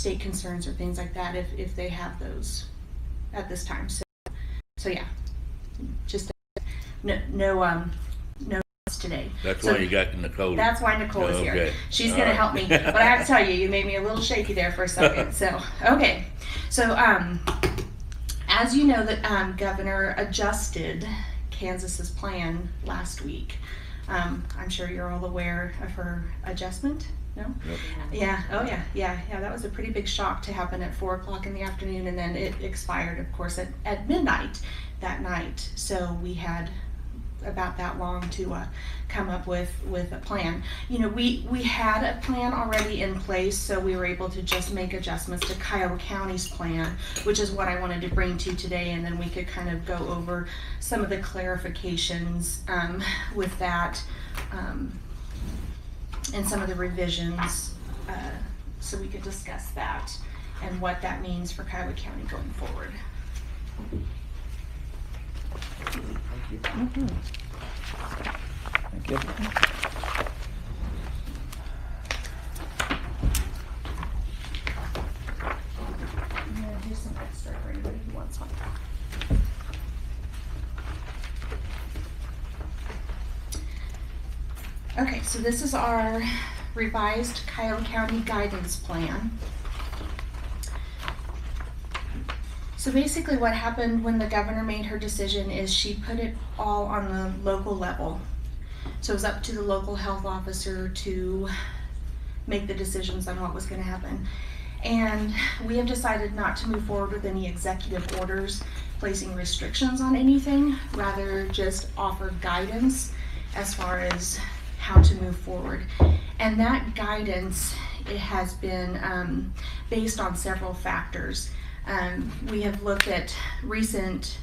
state concerns or things like that if they have those at this time. So yeah, just no today. That's So why you got Nicole. that's why Nicole is here. Okay. She's All going to right. help me. But I have to tell you, you made me a little shaky there for a second. So, okay. So, as you know, that Governor adjusted Kansas's plan last week. I'm sure you're all aware of her adjustment. No? Yep. Yeah. Oh, yeah. That was a pretty big shock to happen at 4:00 in the afternoon, and then it expired, of course, at midnight that night. So we had about that long to come up with a plan. You know, we had a plan already in place, so we were able to just make adjustments to Kiowa County's plan, which is what I wanted to bring to you today, and then we could kind of go over some of the clarifications with that and some of the revisions, so we could discuss that and what that means for Kiowa County going forward. Thank you. I'm gonna do some extra for anybody who wants one. Okay, so this is our revised Kiowa County guidance plan. So basically what happened when the governor made her decision is she put it all on the local level. So it was up to the local health officer to make the decisions on what was going to happen. And we have decided not to move forward with any executive orders placing restrictions on anything, rather just offer guidance as far as how to move forward. And that guidance, it has been based on several factors. We have looked at recent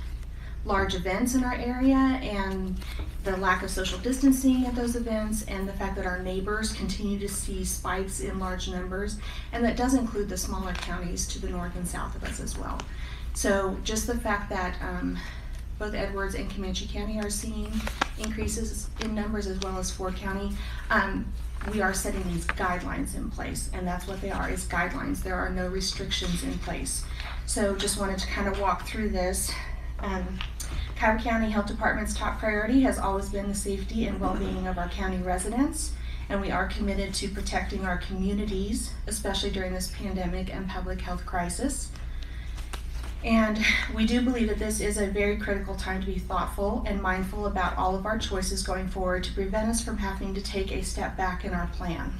large events in our area and the lack of social distancing at those events, and the fact that our neighbors continue to see spikes in large numbers, and that does include the smaller counties to the north and south of us as well. So just the fact that both Edwards and Comanche County are seeing increases in numbers, as well as Ford County, we are setting these guidelines in place, and that's what they are, is guidelines. There are no restrictions in place. So just wanted to kind of walk through this. Kiowa County Health Department's top priority has always been the safety and well-being of our county residents, and we are committed to protecting our communities, especially during this pandemic and public health crisis. And we do believe that this is a very critical time to be thoughtful and mindful about all of our choices going forward to prevent us from having to take a step back in our plan.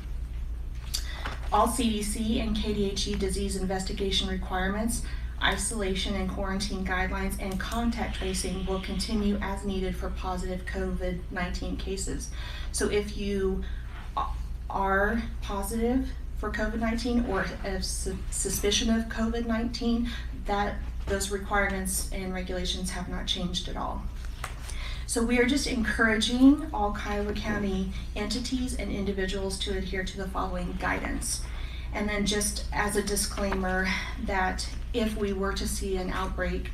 All CDC and KDHE disease investigation requirements, isolation and quarantine guidelines, and contact tracing will continue as needed for positive COVID-19 cases. So if you are positive for COVID-19 or have suspicion of COVID-19, those requirements and regulations have not changed at all. So we are just encouraging all Kiowa County entities and individuals to adhere to the following guidance. And then just as a disclaimer, that if we were to see an outbreak,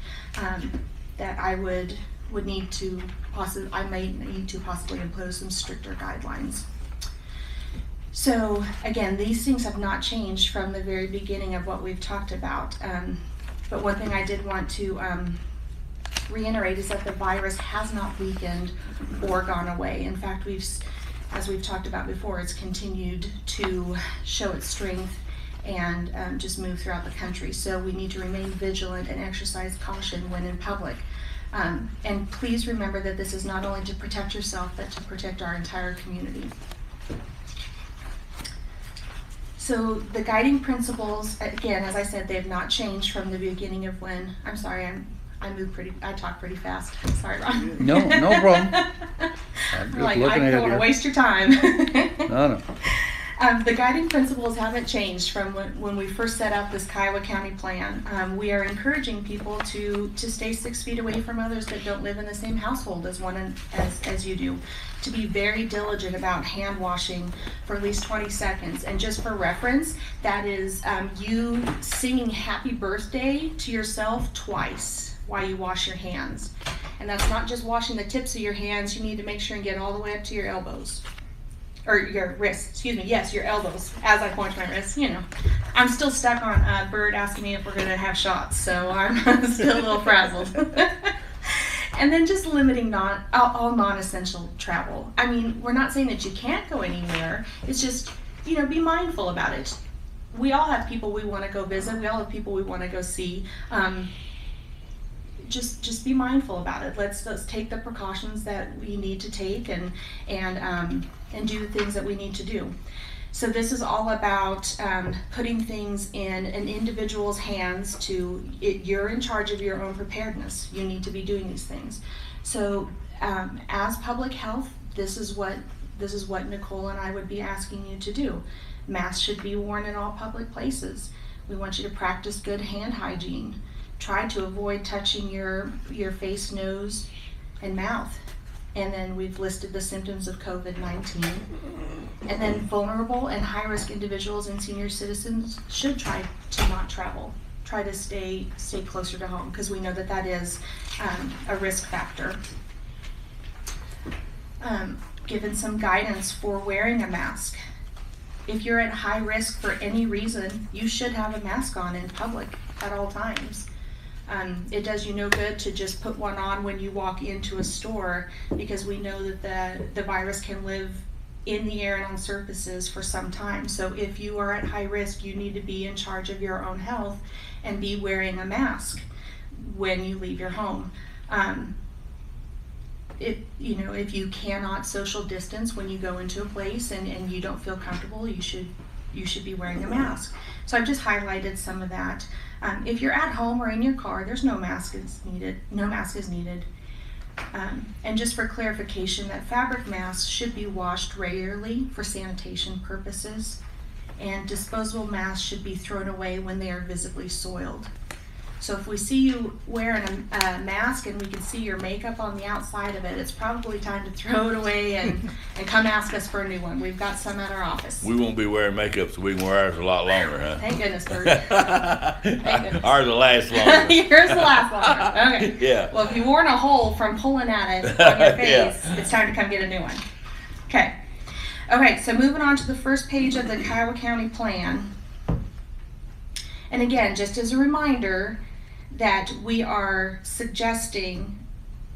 that I might need to possibly impose some stricter guidelines. So again, these things have not changed from the very beginning of what we've talked about. But one thing I did want to reiterate is that the virus has not weakened or gone away. In fact, as we've talked about before, it's continued to show its strength and just move throughout the country. So we need to remain vigilant and exercise caution when in public. And please remember that this is not only to protect yourself, but to protect our entire community. So the guiding principles, again, as I said, they have not changed from the beginning of when, I'm sorry, I talk pretty fast. Sorry, Ron. No problem. I'm just Like, looking I at don't want to it waste your time. No. The guiding principles haven't changed from when we first set out this Kiowa County plan. We are encouraging people to stay 6 feet away from others that don't live in the same household as you do. To be very diligent about hand washing for at least 20 seconds. And just for reference, that is you singing happy birthday to yourself twice while you wash your hands. And that's not just washing the tips of your hands. You need to make sure and get all the way up to your elbows. or your wrists, excuse me, yes, your elbows, as I point to my wrists, you know. I'm still stuck on Bird asking me if we're going to have shots, so I'm still a little frazzled. And then just limiting all non-essential travel. I mean, we're not saying that you can't go anywhere. It's just, you know, be mindful about it. We all have people we want to go visit. We all have people we want to go see. Just be mindful about it. Let's take the precautions that we need to take and do the things that we need to do. So this is all about putting things in an individual's hands. You're in charge of your own preparedness. You need to be doing these things. So as public health, this is what Nicole and I would be asking you to do. Masks should be worn in all public places. We want you to practice good hand hygiene. Try to avoid touching your face, nose, and mouth. And then we've listed the symptoms of COVID-19. And then vulnerable and high-risk individuals and senior citizens should try to not travel. Try to stay closer to home, because we know that is a risk factor. Given some guidance for wearing a mask. If you're at high risk for any reason, you should have a mask on in public at all times. It does you no good to just put one on when you walk into a store, because we know that the virus can live in the air and on surfaces for some time. So if you are at high risk, you need to be in charge of your own health and be wearing a mask when you leave your home. If you cannot social distance when you go into a place and you don't feel comfortable, you should be wearing a mask. So I've just highlighted some of that. If you're at home or in your car, there's no mask is needed. No mask is needed. And just for clarification, that fabric masks should be washed regularly for sanitation purposes, and disposable masks should be thrown away when they are visibly soiled. So if we see you wearing a mask and we can see your makeup on the outside of it, it's probably time to throw it away and come ask us for a new one. We've got some at our office. We won't be wearing makeup, so we can wear ours a lot longer, huh? Thank goodness, Bert. Thank goodness. Ours will last longer. Yours will last longer. Okay. Yeah. Well, if you've worn a hole from pulling at it on your face, Yeah. It's time to come get a new one. Okay. Okay, so moving on to the first page of the Kiowa County Plan. And again, just as a reminder, that we are suggesting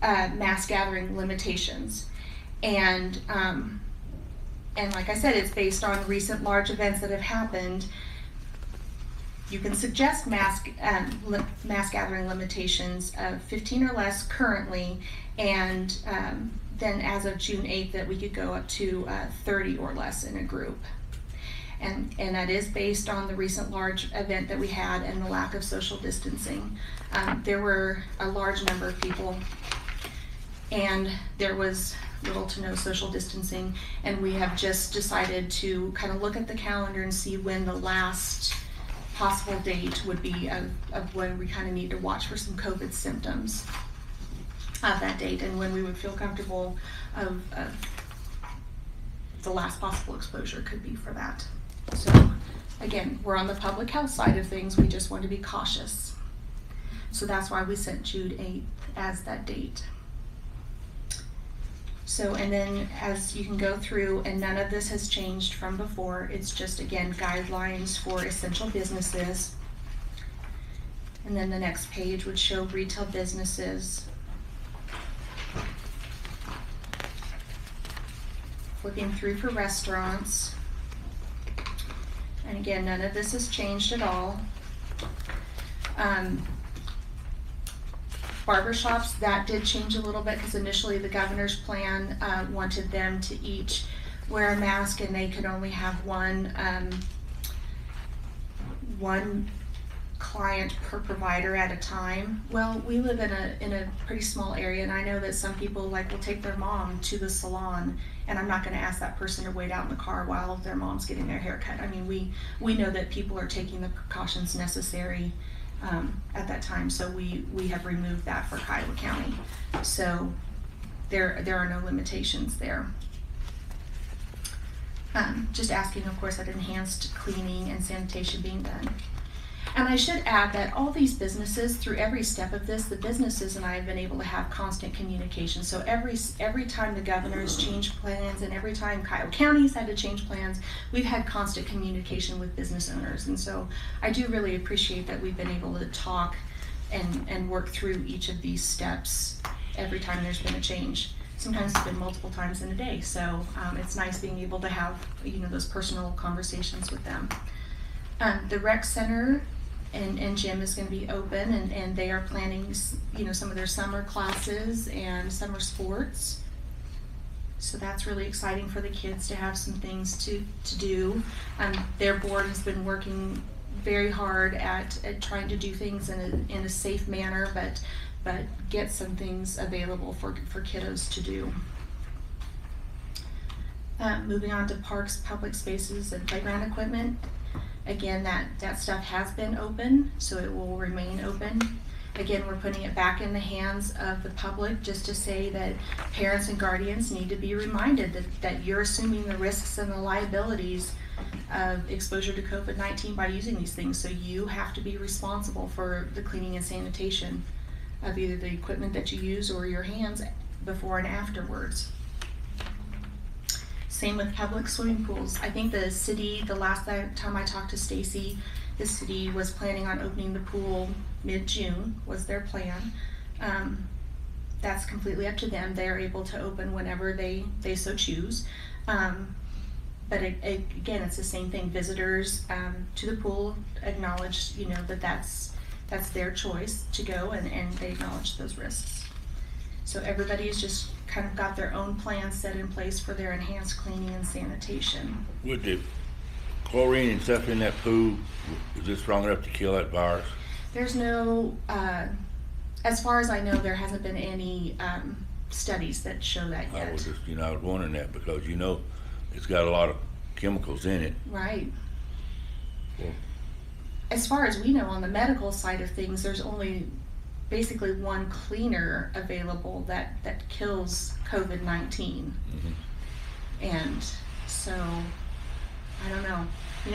mass gathering limitations, and like I said, it's based on recent large events that have happened. You can suggest mass gathering limitations of 15 or less currently, and then as of June 8th that we could go up to 30 or less in a group. And that is based on the recent large event that we had and the lack of social distancing. There were a large number of people, and there was little to no social distancing, and we have just decided to kind of look at the calendar and see when the last possible date would be of when we kind of need to watch for some COVID symptoms of that date, and when we would feel comfortable of the last possible exposure could be for that. So again, we're on the public health side of things. We just want to be cautious. So that's why we sent June 8th as that date. So, and then as you can go through, and none of this has changed from before, it's just again guidelines for essential businesses. And then the next page would show retail businesses. Flipping through for restaurants. And again, none of this has changed at all. Barbershops, that did change a little bit, because initially the governor's plan wanted them to each wear a mask, and they could only have one client per provider at a time. Well, we live in a pretty small area, and I know that some people will take their mom to the salon, and I'm not going to ask that person to wait out in the car while their mom's getting their hair cut. I mean, we know that people are taking the precautions necessary at that time, so we have removed that for Kiowa County. So there are no limitations there. Just asking, of course, that enhanced cleaning and sanitation being done. And I should add that all these businesses, through every step of this, the businesses and I have been able to have constant communication. So every time the governor's changed plans and every time Cuyahoga County's had to change plans, we've had constant communication with business owners. And so I do really appreciate that we've been able to talk and work through each of these steps every time there's been a change. Sometimes it's been multiple times in a day, so it's nice being able to have, those personal conversations with them. The rec center and gym is going to be open, and they are planning, some of their summer classes and summer sports. So that's really exciting for the kids to have some things to do. Their board has been working very hard at trying to do things in a safe manner, but get some things available for kiddos to do. Moving on to parks, public spaces, and playground equipment. Again, that stuff has been open, so it will remain open. Again, we're putting it back in the hands of the public, just to say that parents and guardians need to be reminded that you're assuming the risks and the liabilities of exposure to COVID-19 by using these things. So you have to be responsible for the cleaning and sanitation of either the equipment that you use or your hands before and afterwards. Same with public swimming pools. I think the city, the last time I talked to Stacy, the city was planning on opening the pool mid-June, was their plan. That's completely up to them. They're able to open whenever they so choose. But again, it's the same thing. Visitors to the pool acknowledge, that's their choice to go, and they acknowledge those risks. So everybody has just kind of got their own plans set in place for their enhanced cleaning and sanitation. With the chlorine and stuff in that pool, is it strong enough to kill that virus? There's no, as far as I know, there hasn't been any studies that show that yet. I was just, I was wondering that because, it's got a lot of chemicals in it. Right. Well, as far as we know, on the medical side of things, there's only basically one cleaner available that kills COVID-19. mm-hmm. And so, I don't know.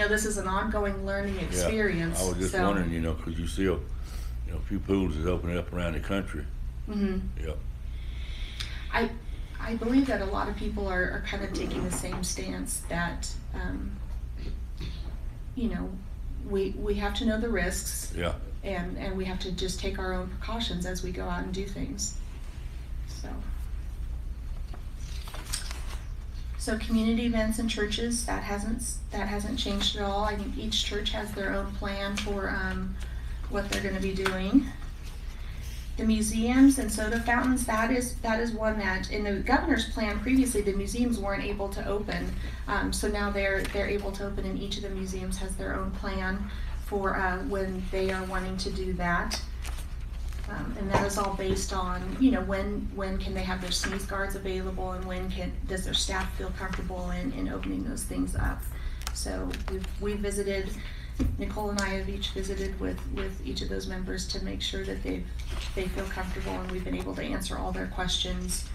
This is an ongoing learning experience. Yeah, I was just wondering, because you see a few pools is opening up around the country. Mm-hmm. Yep. I believe that a lot of people are kind of taking the same stance that, we have to know the risks. Yeah. And we have to just take our own precautions as we go out and do things. So community events and churches, that hasn't changed at all. I think each church has their own plan for what they're going to be doing. The museums and soda fountains, that is one that in the governor's plan previously the museums weren't able to open. So now they're able to open, and each of the museums has their own plan for when they are wanting to do that. And that is all based on, when can they have their sneeze guards available, and when does their staff feel comfortable in opening those things up. So we visited, Nicole and I have each visited with each of those members to make sure that they feel comfortable, and we've been able to answer all their questions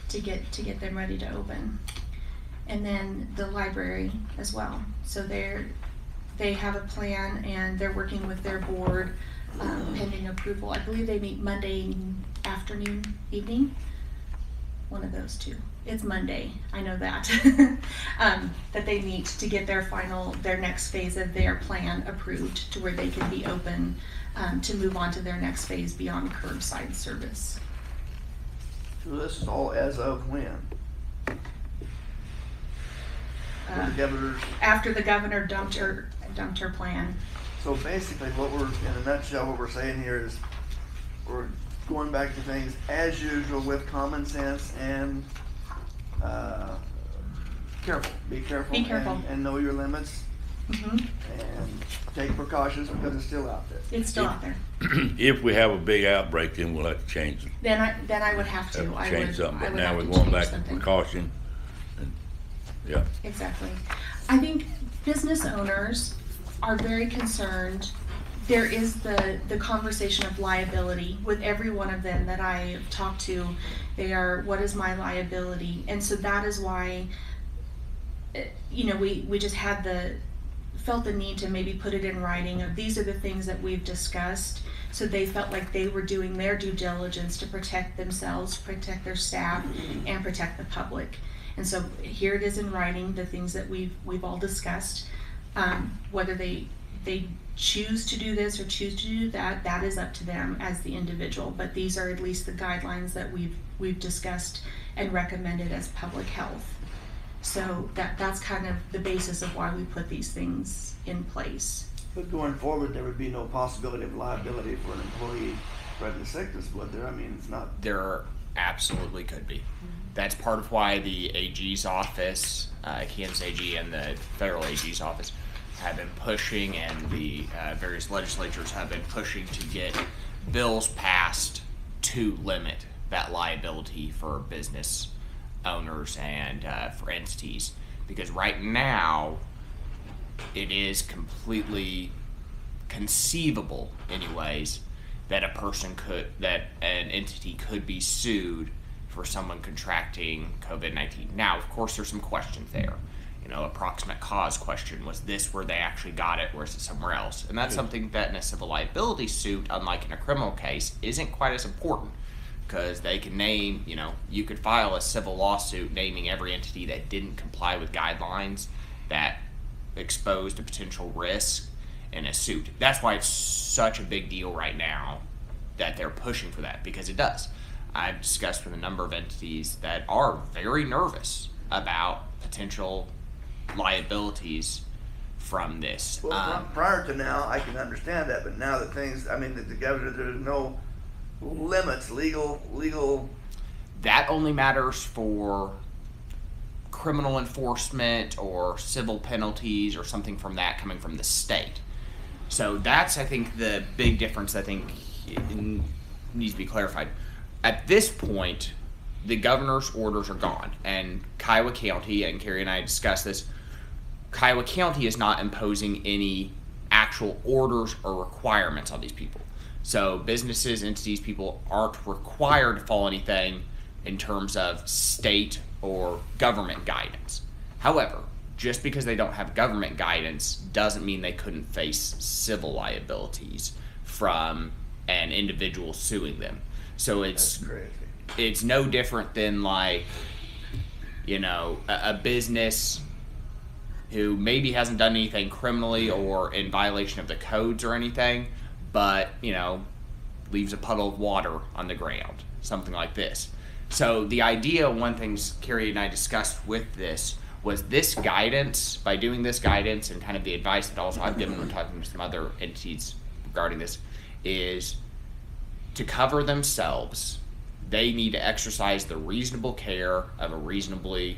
to get them ready to open. And then the library as well. So they have a plan, and they're working with their board pending approval. I believe they meet Monday afternoon, evening, one of those two. It's Monday, I know that, that they meet to get their next phase of their plan approved to where they can be open to move on to their next phase beyond curbside service. So this is all as of when? The governor's. After the governor dumped her plan. So basically, in a nutshell, what we're saying here is we're going back to things as usual with common sense and careful. Be careful. Be careful. And know your limits. Mm-hmm. And take precautions because it's still out there. It's still out there. If we have a big outbreak, then we'll have to change them. Then I would have to. Change something, but now have we're to going change back to something. precaution. And, yeah. Exactly. I think business owners are very concerned. There is the conversation of liability with every one of them that I've talked to. They are, what is my liability? And so that is why, we just had the felt the need to maybe put it in writing of these are the things that we've discussed. So they felt like they were doing their due diligence to protect themselves, protect their staff, and protect the public. And so here it is in writing, the things that we've all discussed. Whether they choose to do this or choose to do that, that is up to them as the individual. But these are at least the guidelines that we've discussed and recommended as public health. So that's kind of the basis of why we put these things in place. But going forward, there would be no possibility of liability for an employee spreading the sickness, would there? I mean, it's not. There absolutely could be. That's part of why the AG's office, Kansas AG, and the federal AG's office have been pushing, and the various legislatures have been pushing to get bills passed to limit that liability for business owners and for entities. Because right now, it is completely conceivable, anyways, that that an entity could be sued for someone contracting COVID-19. Now, of course, there's some questions there. You know, approximate cause question. Was this where they actually got it, or is it somewhere else? And that's something that in a civil liability suit, unlike in a criminal case, isn't quite as important. Because they can name, you know, you could file a civil lawsuit naming every entity that didn't comply with guidelines that exposed a potential risk in a suit. That's why it's such a big deal right now that they're pushing for that, because it does. I've discussed with a number of entities that are very nervous about potential liabilities from this. Well, prior to now, I can understand that, but now that things, I mean, the governor, there's no limits, legal. That only matters for criminal enforcement or civil penalties or something from that coming from the state. So that's, I think, the big difference. I think needs to be clarified. At this point, the governor's orders are gone, and Kiowa County, and Carrie and I discussed this, Kiowa County is not imposing any actual orders or requirements on these people. So businesses, entities, people aren't required to follow anything in terms of state or government guidance. However, just because they don't have government guidance doesn't mean they couldn't face civil liabilities from an individual suing them. So it's no different than, like, you know, a business who maybe hasn't done anything criminally or in violation of the codes or anything, but, you know, leaves a puddle of water on the ground, something like this. So the idea, one thing Carrie and I discussed with this, was this guidance, by doing this guidance and kind of the advice that also I've given when talking to some other entities regarding this, is to cover themselves, they need to exercise the reasonable care of a reasonably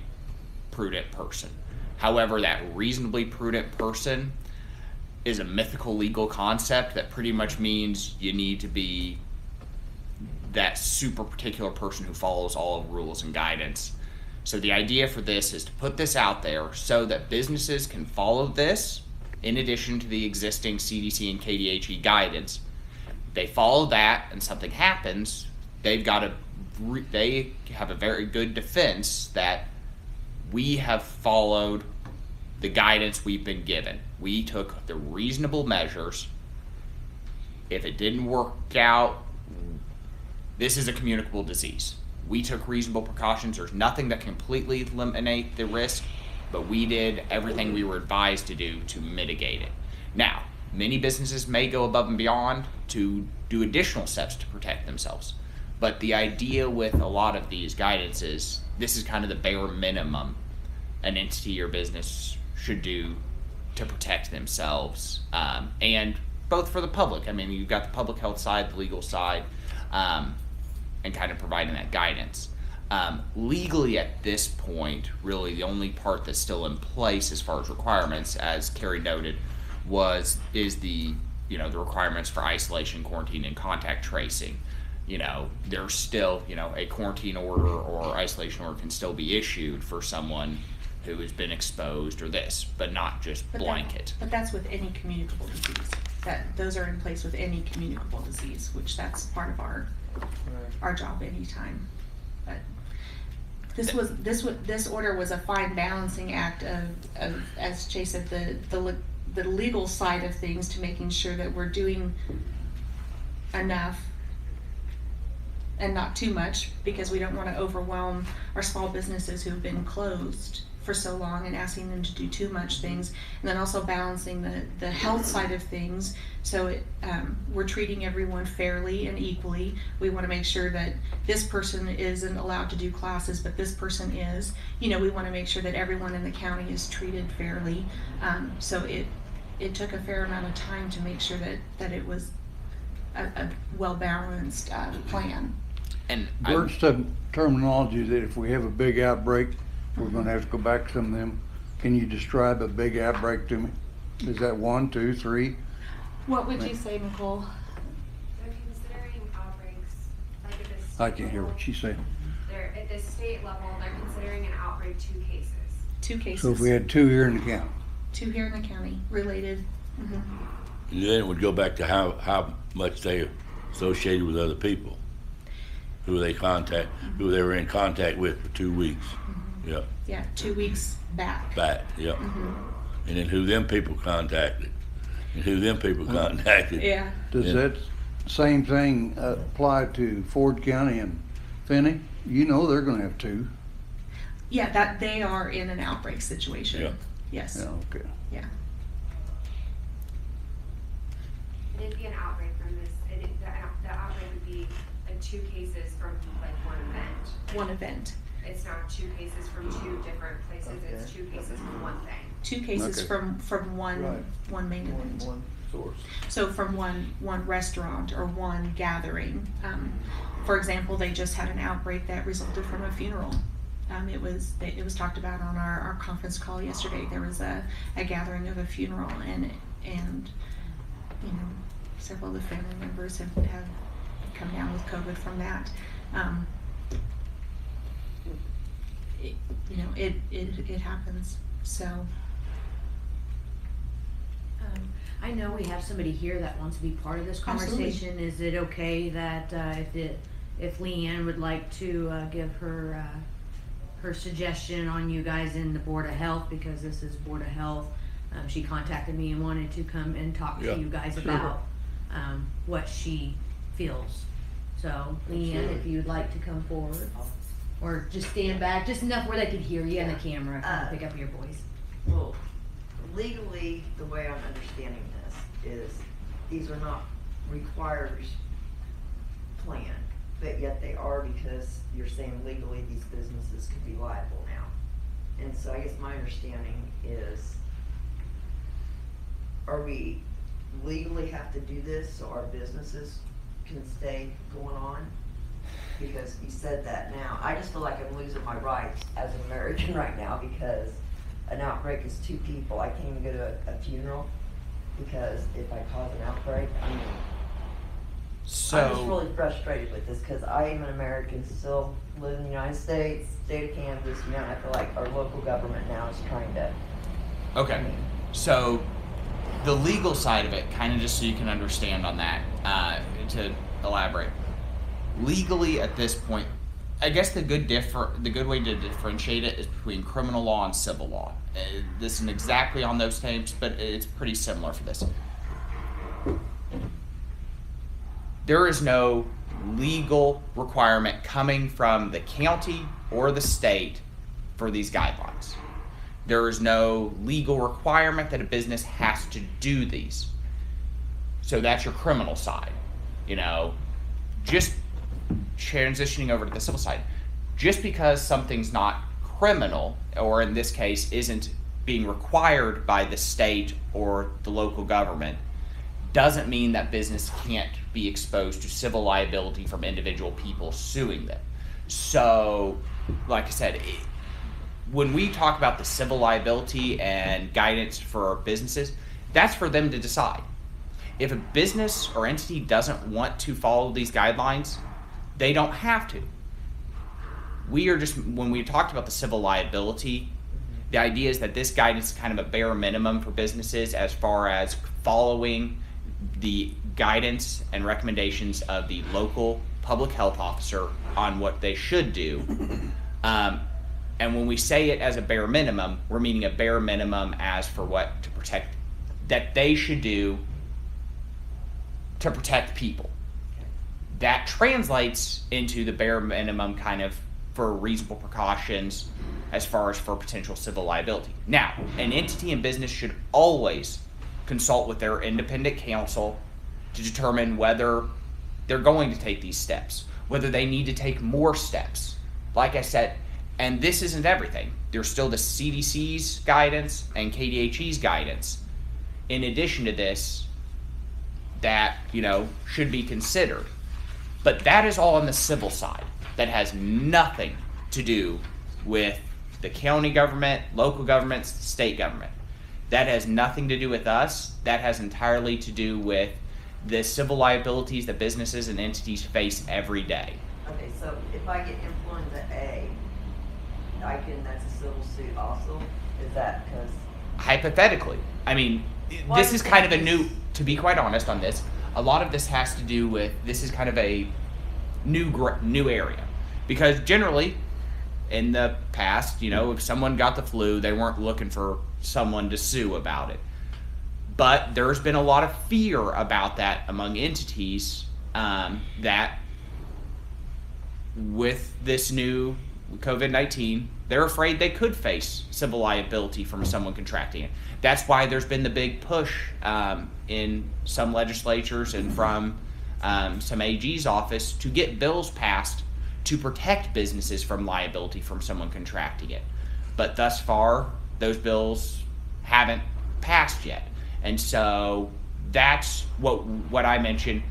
prudent person. However, that reasonably prudent person is a mythical legal concept that pretty much means you need to be that super particular person who follows all rules and guidance. So the idea for this is to put this out there so that businesses can follow this in addition to the existing CDC and KDHE guidance. They follow that and something happens, they have a very good defense that we have followed the guidance we've been given. We took the reasonable measures. If it didn't work out, this is a communicable disease. We took reasonable precautions. There's nothing that completely eliminate the risk, but we did everything we were advised to do to mitigate it. Now, many businesses may go above and beyond to do additional steps to protect themselves. But the idea with a lot of these guidance is this is kind of the bare minimum an entity or business should do to protect themselves, and both for the public. I mean, you've got the public health side, the legal side, and kind of providing that guidance. Legally at this point, really the only part that's still in place as far as requirements, as Carrie noted, is the requirements for isolation, quarantine, and contact tracing. You know, there's still, a quarantine order or isolation order can still be issued for someone who has been exposed or this, but not just blanket. But that's with any communicable disease. Those are in place with any communicable disease, which that's part of our job anytime. But this order was a fine balancing act of as Jay said, the legal side of things to making sure that we're doing enough and not too much, because we don't want to overwhelm our small businesses who've been closed for so long and asking them to do too much things, and then also balancing the health side of things. So we're treating everyone fairly and equally. We want to make sure that this person isn't allowed to do classes, but this person is. We want to make sure that everyone in the county is treated fairly. So it took a fair amount of time to make sure that it was a well-balanced plan. And Bert's terminology that if we have a big outbreak, we're gonna have to go back to some of them. Can you describe a big outbreak to me? Is that 1, 2, 3? What would you say, Nicole? They're considering outbreaks, like at the state I can't hear level. what she's saying. They're at the state level, they're considering an outbreak 2 cases. 2 cases. So if we had 2 here in the county, 2 here in the county related. And then it would go back to how much they associated with other people, who they were in contact with for 2 weeks. Yep, Yeah, 2 weeks back. yep. And then who them people contacted, and who them people contacted. Yeah. does Yeah. that same thing apply to Ford County and Finney? They're gonna have 2. Yeah, that they are in an outbreak situation. Yeah. Yes. Yeah, okay. Yeah. It'd be an outbreak from this, the outbreak would be like 2 cases from like one event. One event. It's not 2 cases from 2 different places, it's 2 cases from one thing. 2 cases Okay. from one Right. one main event. One source. So from one restaurant or one gathering. For example, they just had an outbreak that resulted from a funeral. It was talked about on our conference call yesterday. There was a gathering of a funeral, and several of the family members have come down with COVID from that. It happens. So I know we have somebody here that wants to be part of this Absolutely. conversation. Is it okay that if Leanne would like to give her suggestion on you guys in the Board of Health, because this is Board of Health, she contacted me and wanted to come and talk Yeah, to you guys sure. about what she feels. So Leanne, if you'd like to come forward, or just stand back, just enough where they could hear you in the camera, kind of pick up your voice. Well, legally, the way I'm understanding this is these are not required plan, but yet they are, because you're saying legally these businesses could be liable now. And so I guess my understanding is, are we legally have to do this so our businesses can stay going on? Because you said that now. I just feel like I'm losing my rights as an American right now, because an outbreak is 2 people. I can't even go to a funeral because if I cause an outbreak, I'm just so really frustrated with this, because I am an American, still live in the United States, state of Kansas, and I feel like our local government now is trying to. okay. So the legal side of it, kind of just so you can understand on that, to elaborate. Legally, at this point, I guess the good way to differentiate it is between criminal law and civil law. This isn't exactly on those tapes, but it's pretty similar for this. There is no legal requirement coming from the county or the state for these guidelines. There is no legal requirement that a business has to do these. So that's your criminal side. Just transitioning over to the civil side. Just because something's not criminal, or in this case isn't being required by the state or the local government, doesn't mean that business can't be exposed to civil liability from individual people suing them. So, like I said, when we talk about the civil liability and guidance for businesses, that's for them to decide. If a business or entity doesn't want to follow these guidelines, they don't have to. When we talked about the civil liability, the idea is that this guidance is kind of a bare minimum for businesses as far as following the guidance and recommendations of the local public health officer on what they should do. And when we say it as a bare minimum, we're meaning a bare minimum as for what to protect that they should do to protect people. That translates into the bare minimum kind of for reasonable precautions as far as for potential civil liability. Now, an entity in business should always consult with their independent counsel to determine whether they're going to take these steps, whether they need to take more steps. Like I said, and this isn't everything. There's still the CDC's guidance and KDHE's guidance in addition to this that, should be considered. But that is all on the civil side. That has nothing to do with the county government, local governments, state government. That has nothing to do with us. That has entirely to do with the civil liabilities that businesses and entities face every day. Okay, so if I get influenza A, that's a civil suit also? Is that because? Hypothetically. I mean, Why this do is you kind of think a new, to be quite honest on this, a lot of this has to do with, this is kind of a new area. Because generally, in the past, if someone got the flu, they weren't looking for someone to sue about it. But there's been a lot of fear about that among entities that with this new COVID-19, they're afraid they could face civil liability from someone contracting it. That's why there's been the big push in some legislatures and from some AG's office to get bills passed to protect businesses from liability from someone contracting it. But thus far, those bills haven't passed yet. And so that's what I mentioned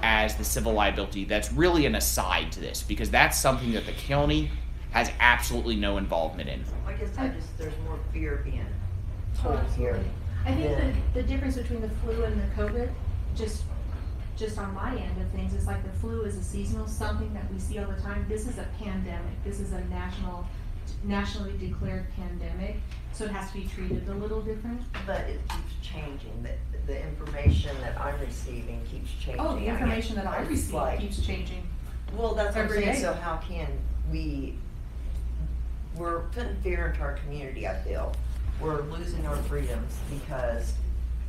as the civil liability. That's really an aside to this, because that's something that the county has absolutely no involvement in. I guess there's more fear being told here. I think Yeah. the difference between the flu and the COVID, just on my end of things, is like the flu is a seasonal, something that we see all the time. This is a pandemic. This is a nationally declared pandemic, so it has to be treated a little different. But it keeps changing. The information that I'm receiving keeps changing. Oh, the information that I It's receive like- keeps changing. Well, that's what I'm every saying. day. So how can we're putting fear into our community, I feel. We're losing our freedoms because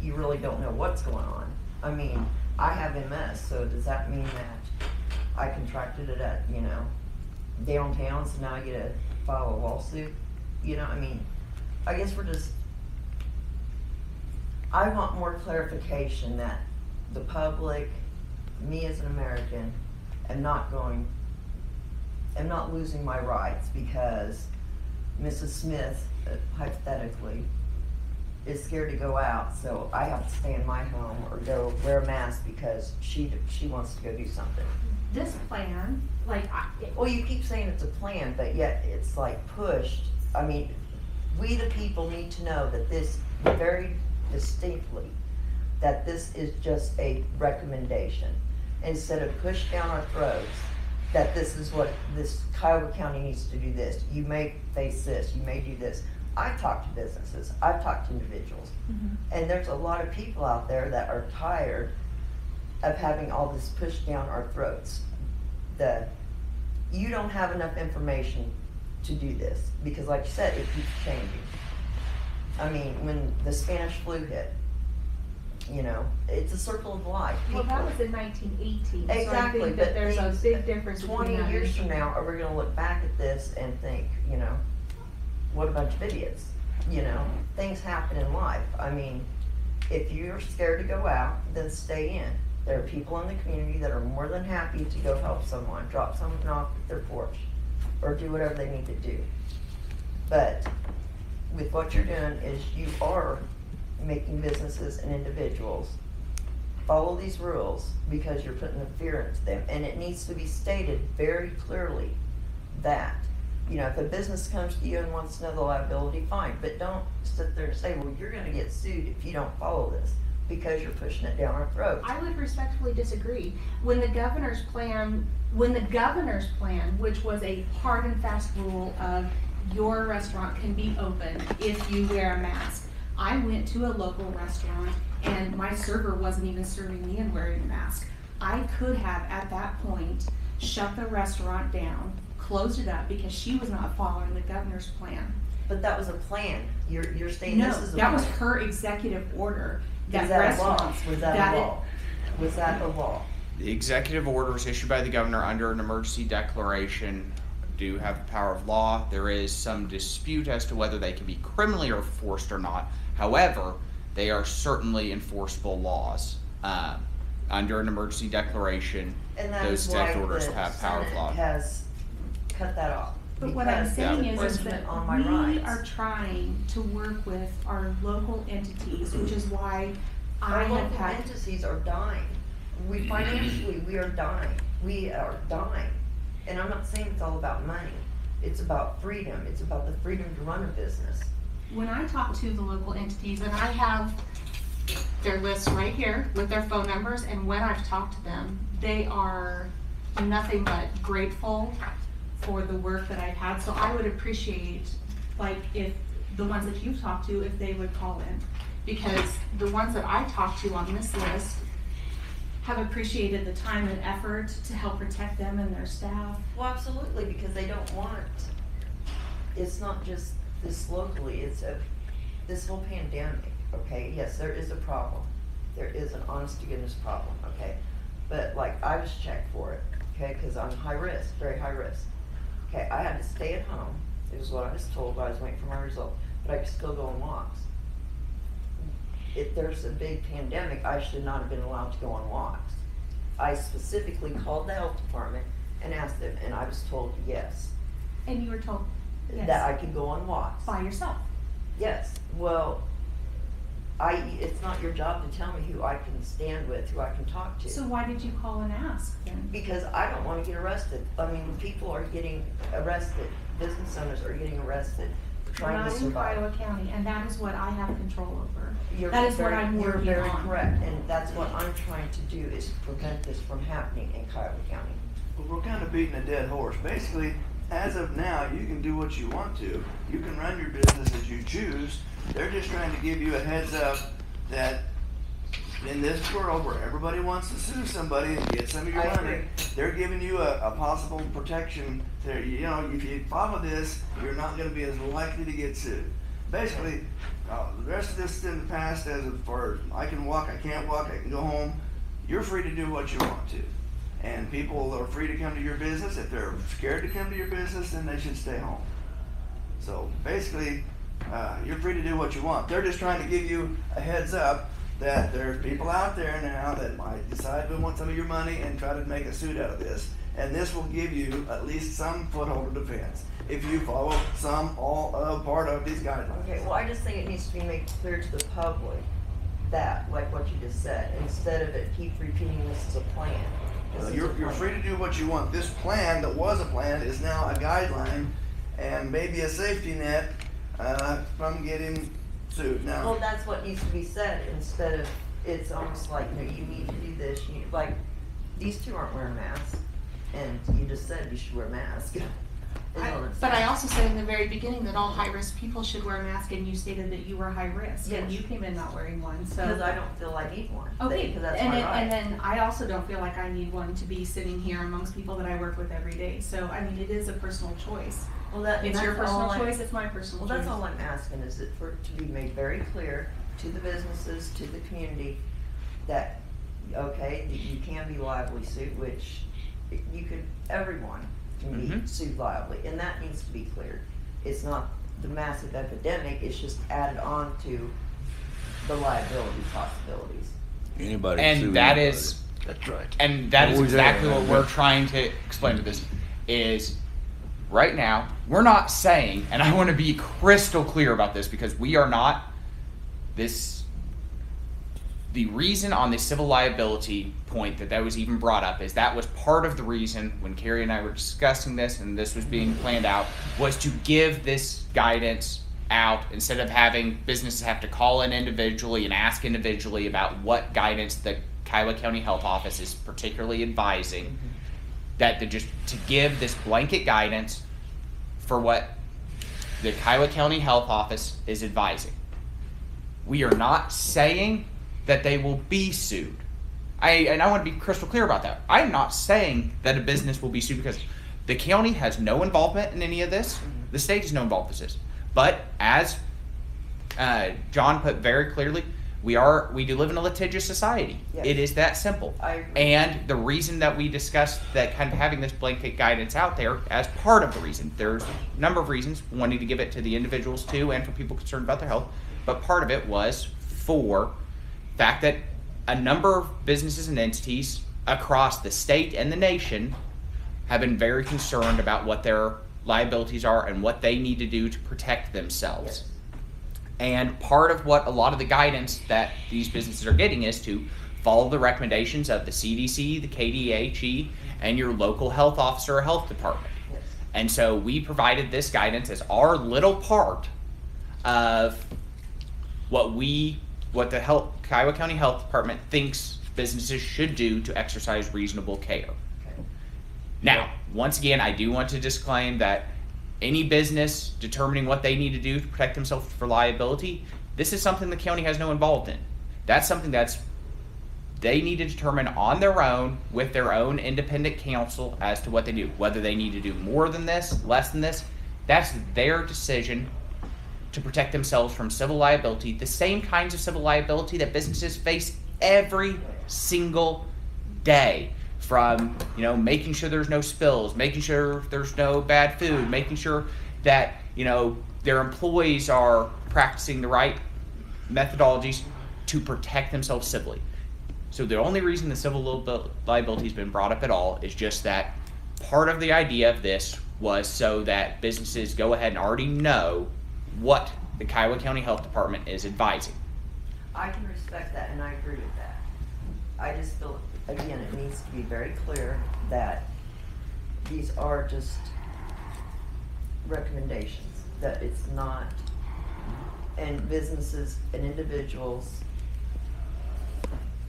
you really don't know what's going on. I mean, I have MS, so does that mean that I contracted it at, downtown, so now I get to file a lawsuit? I guess I want more clarification that the public, me as an American, am not losing my rights because Mrs. Smith, hypothetically, is scared to go out, so I have to stay in my home or go wear a mask because she wants to go do something. This plan, Well, you keep saying it's a plan, but yet it's like pushed. I mean, we the people need to know that this very distinctly, that this is just a recommendation. Instead of pushed down our throats, that this is what this Kiowa County needs to do this. You may face this, you may do this. I've talked to businesses, I've talked to individuals, and there's a lot of people out there that are tired of having all this pushed down our throats. You don't have enough information to do this, because like you said, it keeps changing. I mean, when the Spanish flu hit, it's a circle of life. well, that was in 1918. So I Exactly, think but that there's a things- big difference 20 between that years and- from now, are we gonna look back at this and think, what a bunch of idiots? Things happen in life. I mean, if you're scared to go out, then stay in. There are people in the community that are more than happy to go help someone, drop someone off at their porch, or do whatever they need to do. But with what you're doing is you are making businesses and individuals follow these rules because you're putting the fear into them. And it needs to be stated very clearly that, if a business comes to you and wants to know the liability, fine. But don't sit there and say, well, you're gonna get sued if you don't follow this, because you're pushing it down our throats. I would respectfully disagree. When the governor's plan, which was a hard and fast rule of your restaurant can be open if you wear a mask, I went to a local restaurant and my server wasn't even serving me and wearing a mask. I could have, at that point, shut the restaurant down, closed it up because she was not following the governor's plan. But that was a plan. You're saying No, this is a that was plan. her executive order. Is that a law? restaurants- Was that that a it- law? Was that a law? The executive orders issued by the governor under an emergency declaration do have the power of law. There is some dispute as to whether they can be criminally enforced or not. However, they are certainly enforceable laws. Under an emergency declaration, And that those is why executive orders the have power of Senate law. has cut that off. But what I'm Because saying the is that infringement on my we rights. are trying to work with our local entities, which is why I Our have local had. entities are dying. We financially, we are dying. We are dying. And I'm not saying it's all about money. It's about freedom. It's about the freedom to run a business. When I talk to the local entities, and I have their lists right here with their phone numbers, and when I've talked to them, they are nothing but grateful for the work that I've had. So I would appreciate, like, if the ones that you've talked to, if they would call in. Because the ones that I talked to on this list have appreciated the time and effort to help protect them and their staff. Well, absolutely, because they don't want, it's not just this locally, this whole pandemic, okay? Yes, there is a problem. There is an honest to goodness problem, okay? But like, I was checked for it, okay, because I'm high risk, very high risk. Okay, I had to stay at home. It was what I was told. I was waiting for my result, but I could still go on walks. If there's a big pandemic, I should not have been allowed to go on walks. I specifically called the health department and asked them, and I was told yes, And you were told, that I yes, could go on walks. by yourself. Yes, well, it's not your job to tell me who I can stand with, who I can talk to. So why did you call and ask then? Because I don't wanna get arrested. I mean, people are getting arrested, business owners are getting arrested, We're trying not to in survive. Kiowa County, and that is what I have control over. You're That is what very- I'm working You're very on. correct, and that's what I'm trying to do, is prevent this from happening in Kiowa County. But we're kind of beating a dead horse. Basically, as of now, you can do what you want to. You can run your business as you choose. They're just trying to give you a heads up that in this world where everybody wants to sue somebody and get some of your I money, agree. they're giving you a possible protection there. You know, if you follow this, you're not gonna be as likely to get sued. Basically, the rest of this in the past, as far as I can walk, I can't walk, I can go home, you're free to do what you want to. And people are free to come to your business. If they're scared to come to your business, then they should stay home. So basically, you're free to do what you want. They're just trying to give you a heads up that there's people out there now that might decide to want some of your money and try to make a suit out of this. And this will give you at least some foothold of defense if you follow some, all of, part of these guidelines. Okay, well, I just think it needs to be made clear to the public that, like what you just said, instead of it keep repeating this is a plan. This is a You're plan. free to do what you want. This plan that was a plan is now a guideline and maybe a safety net from getting sued. Well, Now, that's what needs to be said, instead of, it's almost like, you know, you need to do this, you, like, these two aren't wearing masks, and you just said you should wear a mask. Is all it's But I saying. also said in the very beginning that all high-risk people should wear a mask, and you stated that you were high risk, and Yes. you came in not wearing one, so. Because I don't feel I need one. Okay, Because that's and my then, right. and then I also don't feel like I need one to be sitting here amongst people that I work with every day, so, I mean, it is a personal choice. Well, that, It's your that's all personal I- choice, it's my personal Well, choice. that's all I'm asking, is it for it to be made very clear to the businesses, to the community, that, okay, that you can be liably sued, which you could, everyone can be Mhm. sued liably, and that needs to be cleared. It's not the massive epidemic, it's just added on to the liability possibilities. Anybody And sue that anybody. is- That's right. And that is Always exactly there. what we're trying to explain to this is right now, we're not saying, and I want to be crystal clear about this because we are not the reason on the civil liability point that was even brought up is that was part of the reason when Carrie and I were discussing this and this was being planned out was to give this guidance out instead of having businesses have to call in individually and ask individually about what guidance the Kiowa County Health Office is particularly advising, that to give this blanket guidance for what the Kiowa County Health Office is advising. We are not saying that they will be sued. I want to be crystal clear about that. I'm not saying that a business will be sued because the county has no involvement in any of this. The state has no involvement in this. But as John put very clearly, we do live in a litigious society. Yes. It is that simple. I agree. And the reason that we discussed that kind of having this blanket guidance out there as part of the reason, there's a number of reasons, wanting to give it to the individuals too and for people concerned about their health, but part of it was for the fact that a number of businesses and entities across the state and the nation have been very concerned about what their liabilities are and what they need to do to protect themselves. And part of what a lot of the guidance that these businesses are getting is to follow the recommendations of the CDC, the KDHE, and your local health officer or health department. Yes. And so we provided this guidance as our little part of what the Kiowa County Health Department thinks businesses should do to exercise reasonable care. Okay. Now, once again, I do want to disclaim that any business determining what they need to do to protect themselves for liability, this is something the county has no involvement in. That's something they need to determine on their own with their own independent counsel as to what they do. Whether they need to do more than this, less than this, that's their decision to protect themselves from civil liability, the same kinds of civil liability that businesses face every single day. From, making sure there's no spills, making sure there's no bad food, making sure that, their employees are practicing the right methodologies to protect themselves civilly. So the only reason the civil liability has been brought up at all is just that part of the idea of this was so that businesses go ahead and already know what the Kiowa County Health Department is advising. I can respect that, and I agree with that. I just feel, again, it needs to be very clear that these are just recommendations, that it's not, and businesses and individuals,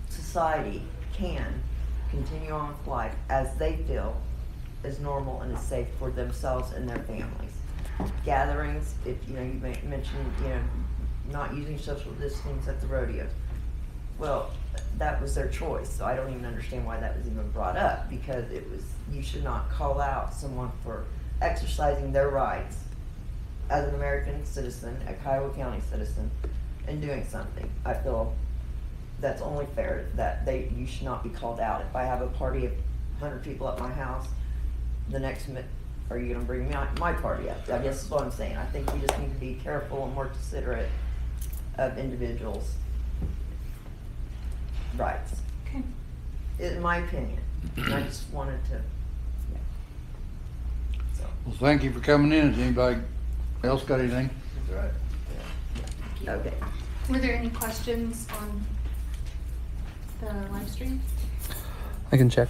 society can continue on with life as they feel is normal and is safe for themselves and their families. Gatherings, if you mentioned, not using social distancing at the rodeos. Well, that was their choice, so I don't even understand why that was even brought up, because you should not call out someone for exercising their rights as an American citizen, a Kiowa County citizen, and doing something. I feel that's only fair, that you should not be called out. If I have a party of 100 people at my house, are you gonna bring my party up? I guess that's what I'm saying. I think we just need to be careful and more considerate of individuals' rights. Okay. In my opinion. And I just wanted to, So, Well, thank you for coming in. Has anybody else got anything? That's right. okay. Were there any questions on the live stream? I can check.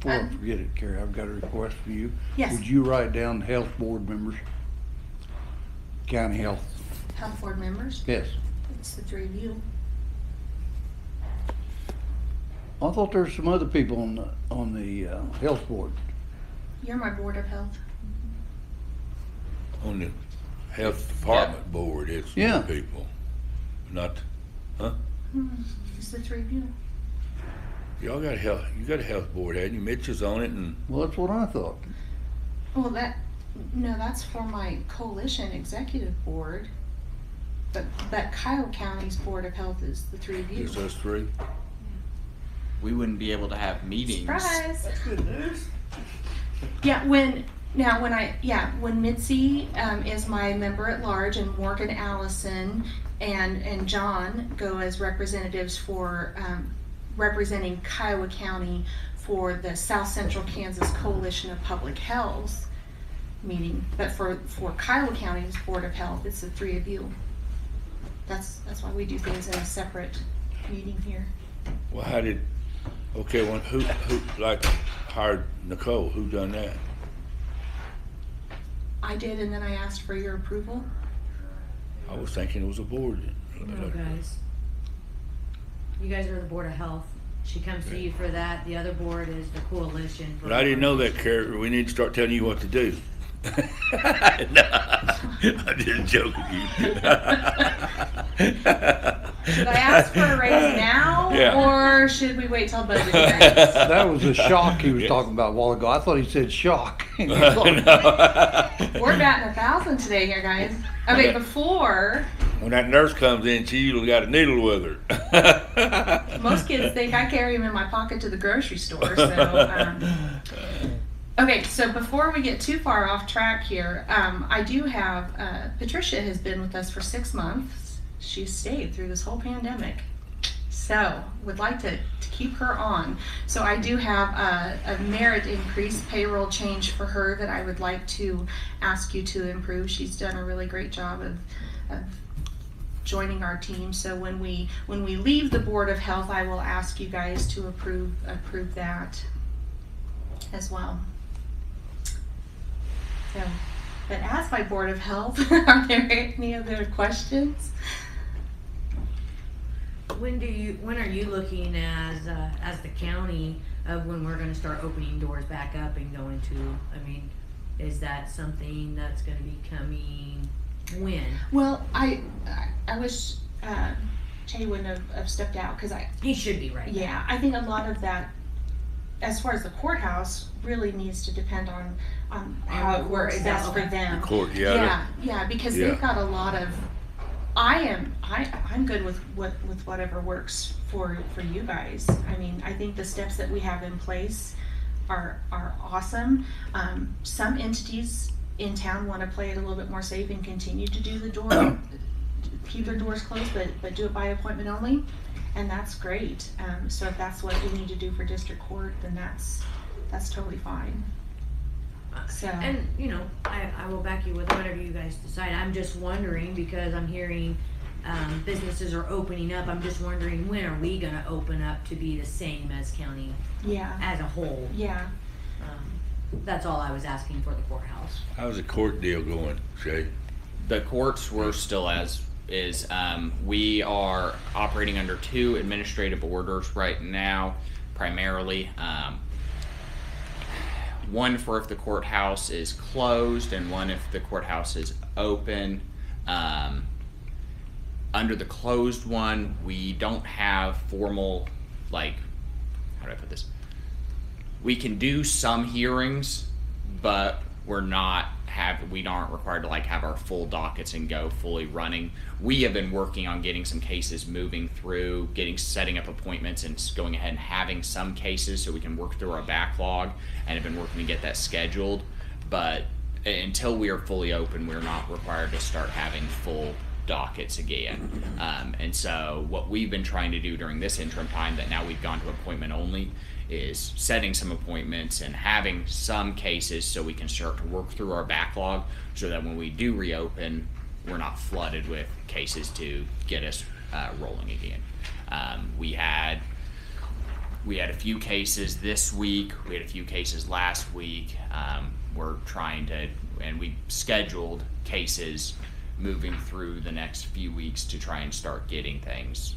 Before I forget it, Carrie, I've got a request for you. Yes. Would you write down health board members? County health, Health board members? yes. It's the three of you. I thought there were some other people on the health board. You're my board of health. On the health department board, it's Yeah. more people, not, It's the three of you. y'all got you got a health board, hadn't you? Mitch is on it, and Well, that's what I thought. Well, that's for my coalition executive board. But Kiowa County's Board of Health is the three of you. it's us three. We wouldn't be able to have meetings. Surprise! That's good news. Yeah, when Mitzi is my member at large, and Morgan Allison and John go as representatives for representing Kiowa County for the South Central Kansas Coalition of Public Health meeting. But for Kiowa County's Board of Health, it's the three of you. That's why we do things in a separate meeting here. Well, who like hired Nicole? Who done that? I did, and then I asked for your approval. I was thinking it was a board. No, guys. You guys are the Board of Health. She comes to you for that. The other board is the coalition. But I didn't know that, Carrie. We need to start telling you what to do. No, I'm just joking you. Should I ask for a raise now, Yeah. or should we wait till budget hearings? That was a shock he was talking about a while ago. I thought he said shock. We're batting 1,000 today here, guys. Okay, before, When that nurse comes in, she usually got a needle with her. most kids think I carry them in my pocket to the grocery store, so, okay, so before we get too far off track here, I do have, Patricia has been with us for 6 months. She's stayed through this whole pandemic. So, would like to keep her on. So I do have a merit increase payroll change for her that I would like to ask you to improve. She's done a really great job of joining our team. So when we leave the Board of Health, I will ask you guys to approve that as well. So, but as my Board of Health, are there any other questions? When are you looking as the county of when we're gonna start opening doors back up and going to, I mean, is that something that's gonna be coming when? Well, I wish Jay wouldn't have stepped out, because He should be right. yeah, I think a lot of that, as far as the courthouse, really needs to depend on how it works best for them. Court, Yeah, because Yeah. they've got a lot of. I'm good with whatever works for you guys. I mean, I think the steps that we have in place are awesome. Some entities in town want to play it a little bit more safe and continue to do the door, keep their doors closed, but do it by appointment only, and that's great. So if that's what we need to do for district court, then that's totally fine. So. And, you know, I will back you with whatever you guys decide. I'm just wondering, because I'm hearing businesses are opening up. I'm just wondering, when are we gonna open up to be the same as county Yeah. as a whole? Yeah. That's all I was asking for the courthouse. How's the court deal going, Shay? The courts were still as is. We are operating under 2 administrative orders right now, primarily. One for if the courthouse is closed, and one if the courthouse is open. Under the closed one, we don't have formal, like, how do I put this? We can do some hearings, but we aren't required to like have our full dockets and go fully running. We have been working on getting some cases moving through, setting up appointments, and going ahead and having some cases so we can work through our backlog, and have been working to get that scheduled. But until we are fully open, we're not required to start having full dockets again. And so what we've been trying to do during this interim time that now we've gone to appointment only is setting some appointments and having some cases so we can start to work through our backlog, so that when we do reopen, we're not flooded with cases to get us rolling again. We had a few cases this week. We had a few cases last week. We're trying to, and we scheduled cases moving through the next few weeks to try and start getting things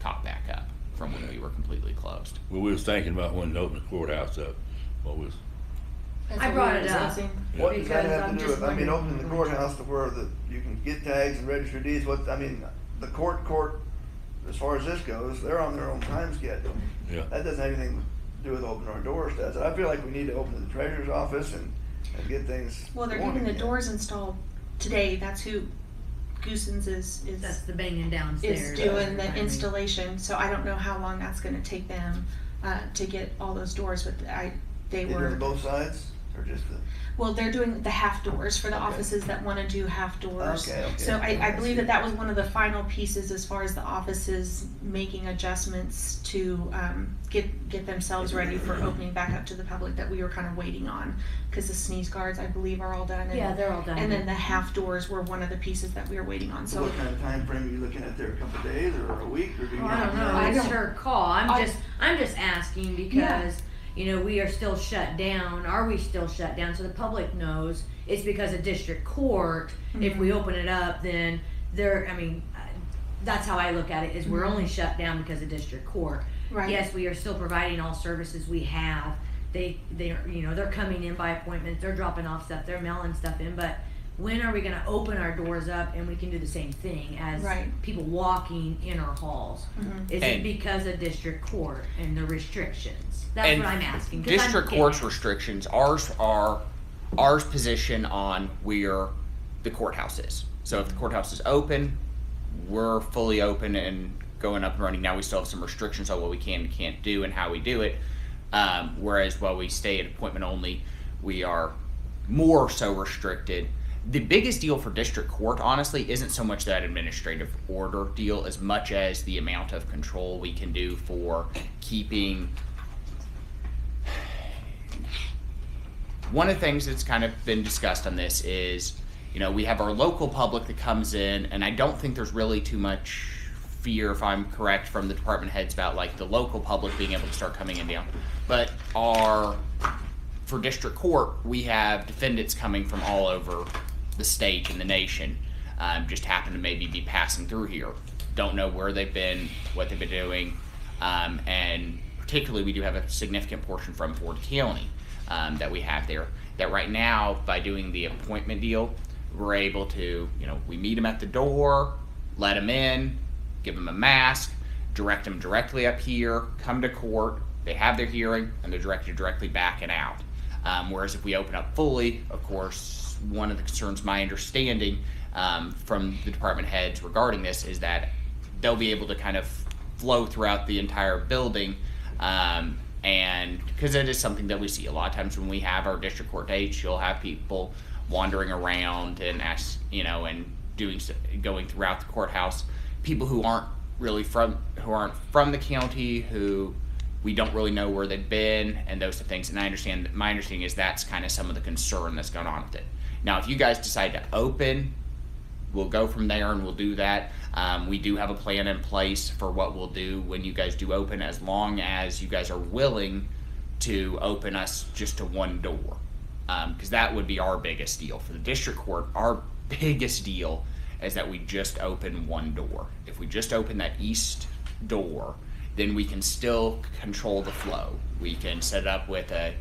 caught back up from when we were completely closed. Well, we was thinking about when to open the courthouse up. I brought it up. What does that Because have I'm to do just with, wondering. opening the courthouse to where you can get tags and register deeds, the court, as far as this goes, they're on their own time schedule. Yeah. That doesn't have anything to do with opening our doors, does it? I feel like we need to open the treasurer's office and get things Well, they're going getting the again. doors installed today. That's who Goosens That's the banging downstairs. is doing the I mean, installation. So I don't know how long that's going to take them to get all those doors. But they They were doing both sides, or just the? well. They're doing the half doors for the Okay. offices that want to do half doors. Okay. So I I believe see. that was one of the final pieces as far as the offices making adjustments to get themselves ready for opening back up to the public, that we were kind of waiting on, because the sneeze guards I believe are all done. And, Yeah, they're all done. and then the half doors were one of the pieces that we were waiting on. So So what kind of time frame are you looking at there? A couple of days or a week, or do you? Well, I don't know. I It's don't- her call. I'm I- just asking because you know we are still shut down. Are we still shut down? So the public knows it's because of district court. If we open it up, then that's how I look at it. Is we're only shut down because of district court. Right. Yes, we are still providing all services we have they're coming in by appointment, they're dropping off stuff, they're mailing stuff in, but when are we gonna open our doors up and we can do the same thing as Right. people walking in our halls? Mhm. Is And- it because of district court and the restrictions? That's And what I'm asking. 'Cause I'm district getting court's it. restrictions, ours position on where the courthouse is. So if the courthouse is open, we're fully open and going up and running. Now we still have some restrictions on what we can and can't do and how we do it. Whereas while we stay at appointment only, we are more so restricted. The biggest deal for district court, honestly, isn't so much that administrative order deal as much as the amount of control we can do for keeping. One of the things that's kind of been discussed on this is, we have our local public that comes in, and I don't think there's really too much fear, if I'm correct, from the department heads about like the local public being able to start coming in down. But for district court, we have defendants coming from all over the state and the nation, just happen to maybe be passing through here. Don't know where they've been, what they've been doing, and particularly we do have a significant portion from Ford County that we have there. That right now, by doing the appointment deal, we're able to, we meet them at the door, let them in, give them a mask, direct them directly up here, come to court, they have their hearing, and they're directed directly back and out. Whereas if we open up fully, of course, one of the concerns, my understanding from the department heads regarding this is that they'll be able to kind of flow throughout the entire building, and because it is something that we see a lot of times when we have our district court dates, you'll have people wandering around and and going throughout the courthouse, people who aren't from the county, who we don't really know where they've been and those things. And my understanding is that's kind of some of the concern that's going on with it. Now, if you guys decide to open, we'll go from there and we'll do that. We do have a plan in place for what we'll do when you guys do open, as long as you guys are willing to open us just to one door. Because that would be our biggest deal. For the district court, our biggest deal is that we just open one door. If we just open that east door, then we can still control the flow. We can set it up with a,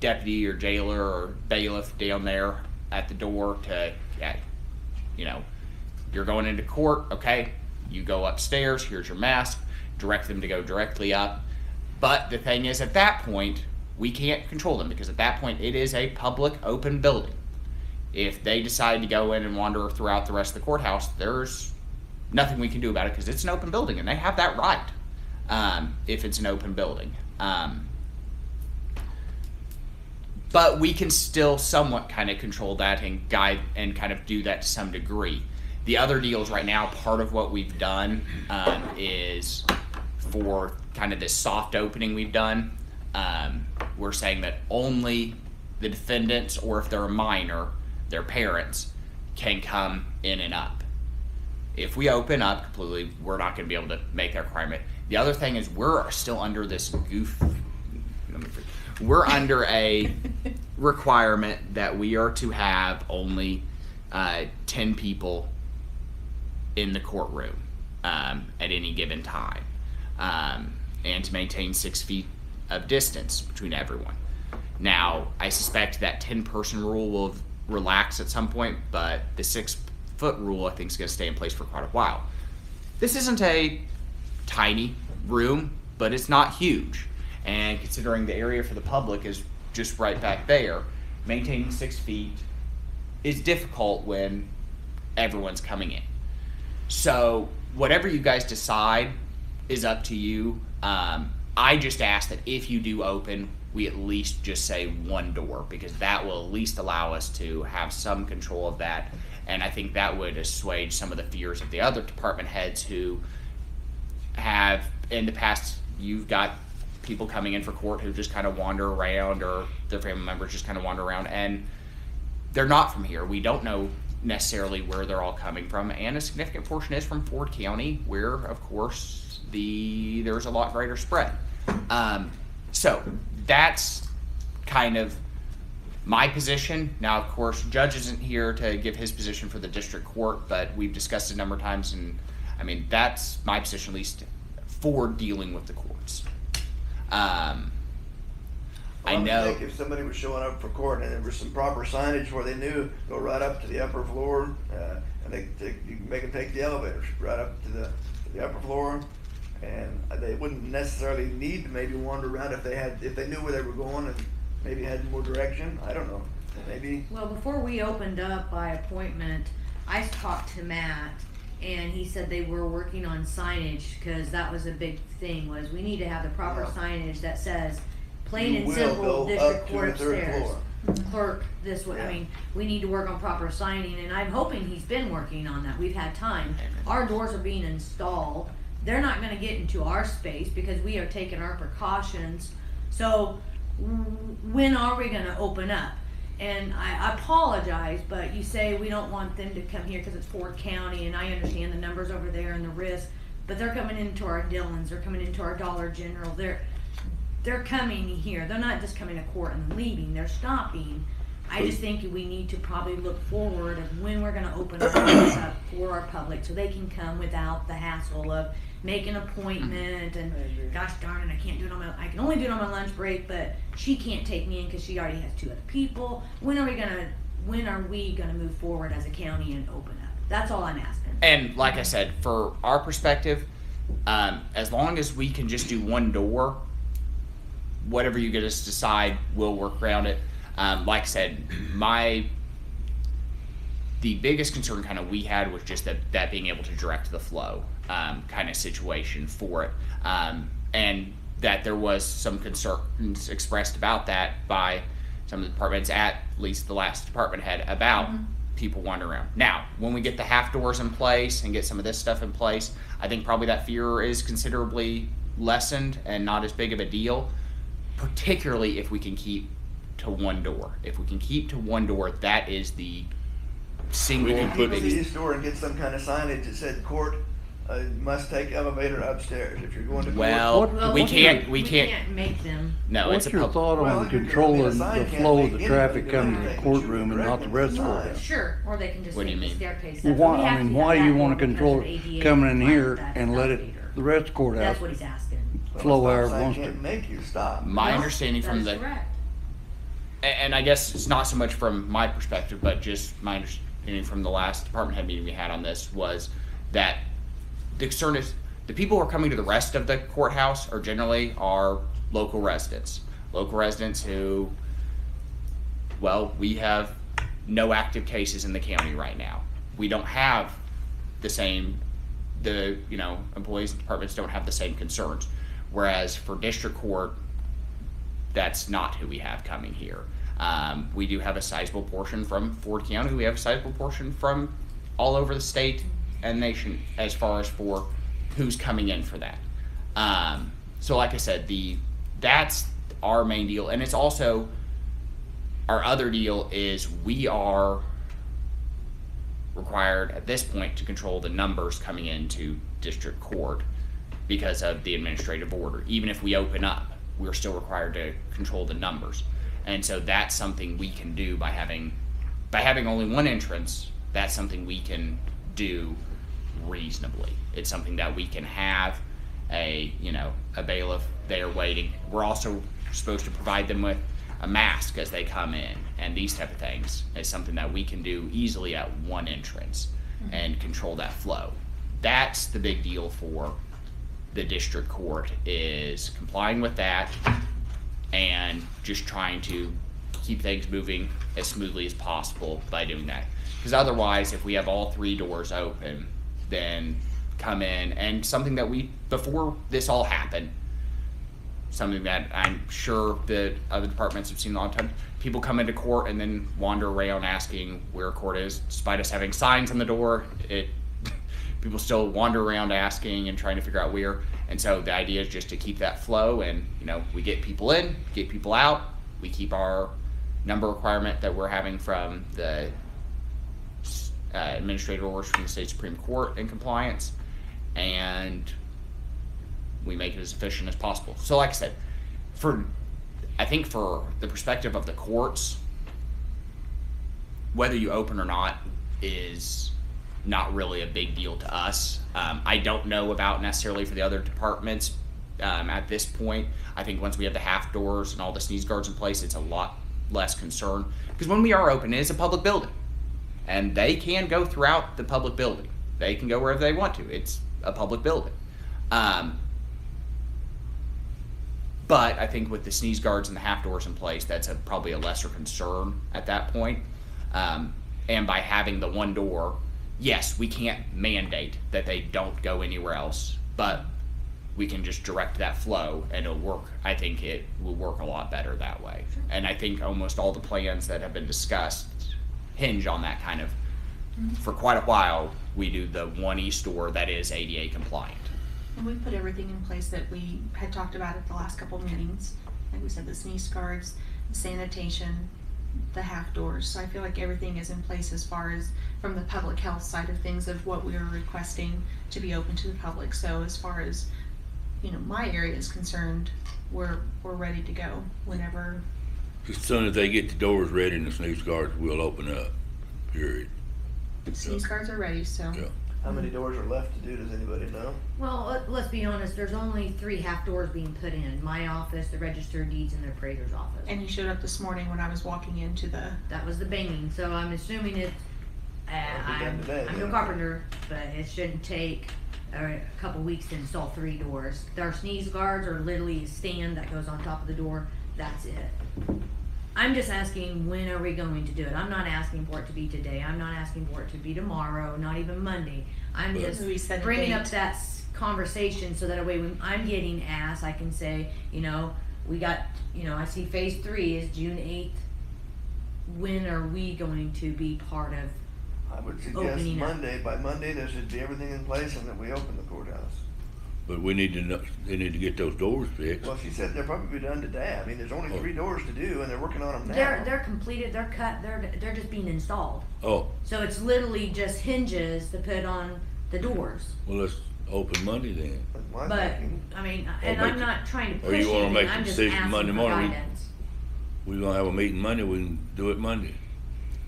deputy or jailer or bailiff down there at the door to, you're going into court, okay, you go upstairs, here's your mask, direct them to go directly up. But the thing is, at that point, we can't control them, because at that point it is a public open building. If they decide to go in and wander throughout the rest of the courthouse, there's nothing we can do about it, because it's an open building and they have that right if it's an open building. But we can still somewhat kind of control that and guide and kind of do that to some degree. The other deals right now, part of what we've done is for kind of this soft opening we've done, we're saying that only the defendants, or if they're a minor, their parents, can come in and up. If we open up completely, we're not going to be able to make that requirement. The other thing is we're still under this we're under a requirement that we are to have only 10 people in the courtroom at any given time, and to maintain 6 feet of distance between everyone. Now, I suspect that 10-person rule will relax at some point, but the 6-foot rule, I think, is going to stay in place for quite a while. This isn't a tiny room, but it's not huge. And considering the area for the public is just right back there, maintaining 6 feet is difficult when everyone's coming in. So whatever you guys decide is up to you. I just ask that if you do open, we at least just say one door, because that will at least allow us to have some control of that. And I think that would assuage some of the fears of the other department heads who have, in the past, you've got people coming in for court who just kind of wander around, or their family members just kind of wander around, and they're not from here. We don't know necessarily where they're all coming from, and a significant portion is from Ford County, where, of course, there's a lot greater spread. So that's kind of my position. Now, of course, Judge isn't here to give his position for the district court, but we've discussed it a number of times, and I mean, that's my position, at least for dealing with the courts. I would know. think if somebody was showing up for court and there was some proper signage where they knew, go right up to the upper floor, and you can make them take the elevators right up to the upper floor, and they wouldn't necessarily need to maybe wander around if they knew where they were going and maybe had more direction. I don't know. Maybe. Well, before we opened up by appointment, I talked to Matt, and he said they were working on signage, because that was a big thing, was we need to have the proper Yeah. signage that says, plain You and will simple, go district up to court the third upstairs. floor. Clerk this way. I Yeah. mean, we need to work on proper signing, and I'm hoping he's been working on that. We've had time. Our doors are being installed. They're not gonna get into our space because we are taking our precautions. So when are we gonna open up? And I apologize, but you say we don't want them to come here because it's Ford County, and I understand the numbers over there and the risk, but they're coming into our Dillons, they're coming into our Dollar General, they're coming here. They're not just coming to court and leaving, they're stopping. I just think we need to probably look forward of when we're gonna open up for our public, so they can come without the hassle of making an appointment and gosh darn it, I can't do it I can only do it on my lunch break, but she can't take me in because she already has 2 other people. When are we gonna move forward as a county and open up? That's all I'm asking. And like I said, for our perspective, as long as we can just do one door, whatever you get us to decide, we'll work around it. Like I said, the biggest concern kind of we had was just that being able to direct the flow kind of situation for it. And that there was some concerns expressed about that by some of the departments, at least the last department head, about people wandering around. Now, when we get the half doors in place and get some of this stuff in place, I think probably that fear is considerably lessened and not as big of a deal, particularly if we can keep to one door. If we can keep to one door, that is the single We can put Go to the biggest. east door and get some kind of signage that said court must take elevator upstairs if you're going to court. Well, we Well, can't. we can't make them. No, What's it's a your thought Well, on if you're controlling gonna be a sign, the you can't flow make of the anybody traffic do coming to the anything, but you courtroom and direct not the them rest with of a the sign. courthouse? Sure, or they can just What do take you the mean? staircase Well, up. why, We have I to mean, do why that you door wanna because control of it ADA coming in here requirement, and that let it, elevator. the rest courthouse That's what he's asking. So a flow stop however it sign wants can't to? make you stop. My No, understanding that from is the, correct. and I guess it's not so much from my perspective, but just my understanding from the last department head meeting we had on this was that the concern is the people who are coming to the rest of the courthouse are generally our local residents who, well, we have no active cases in the county right now. We don't have employees and departments don't have the same concerns. Whereas for district court, that's not who we have coming here. We do have a sizable portion from Ford County. We have a sizable portion from all over the state and nation as far as for who's coming in for that. So like I said, that's our main deal. And it's also, our other deal is we are required at this point to control the numbers coming into district court because of the administrative order. Even if we open up, we're still required to control the numbers. And so that's something we can do by having only one entrance. That's something we can do reasonably. It's something that we can have a bailiff there waiting. We're also supposed to provide them with a mask as they come in, and these type of things is something that we can do easily at one entrance and control that flow. That's the big deal for the district court, is complying with that and just trying to keep things moving as smoothly as possible by doing that. Because otherwise, if we have all 3 doors open, then come in, and something that before this all happened, something that I'm sure that other departments have seen a lot of times, people come into court and then wander around asking where court is, despite us having signs on the door. People still wander around asking and trying to figure out where. And so the idea is just to keep that flow, and we get people in, get people out. We keep our number requirement that we're having from the administrative orders from the state Supreme Court in compliance, and we make it as efficient as possible. So like I said, I think for the perspective of the courts, whether you open or not is not really a big deal to us. I don't know about necessarily for the other departments, At this point, I think once we have the half doors and all the sneeze guards in place, it's a lot less concern. Because when we are open, it is a public building. And they can go throughout the public building. They can go wherever they want to. It's a public building. But I think with the sneeze guards and the half doors in place, that's probably a lesser concern at that point. And by having the one door, yes, we can't mandate that they don't go anywhere else, but we can just direct that flow and it'll work. I think it will work a lot better that way. And I think almost all the plans that have been discussed hinge on that kind of, for quite a while, we do the one east door that is ADA compliant. And we put everything in place that we had talked about at the last couple meetings. Like we said, the sneeze guards, the sanitation, the half doors. So I feel like everything is in place as far as from the public health side of things of what we were requesting to be open to the public. So as far as, you know, my area is concerned, we're ready to go whenever. As soon as they get the doors ready and the sneeze guards, we'll open up, period. Sneeze guards are ready, so. Yeah. How many doors are left to do, does anybody know? Well, let's be honest, there's only 3 half doors being put in. My office, the register of deeds, and the appraiser's office. And he showed up this morning when I was walking into the. That was the banging, so I'm assuming it's, I'm no carpenter, but it shouldn't take a couple weeks to install 3 doors. Our sneeze guards are literally a stand that goes on top of the door, that's it. I'm just asking, when are we going to do it? I'm not asking for it to be today, I'm not asking for it to be tomorrow, not even Monday. I'm But- just We set a bringing up date. that conversation so that way when I'm getting asked, I can say, you know, we got, you know, I see phase 3 is June 8th. When are we going to be part of? I would suggest Opening up. Monday, by Monday, there should be everything in place and that we open the courthouse. But we need to know, they need to get those doors fixed. Well, she said they'll probably be done today. I mean, there's only 3 doors to do and they're working on them now. They're completed, they're cut, they're just being installed. Oh, So it's literally just hinges to put on the doors. well, let's open Monday then. That's my But, thinking. I mean, Or and make I'm it- not trying to or push you wanna anything, make the I'm just decision asking Monday for morning? guidance. We're gonna have a meeting Monday, we can do it Monday.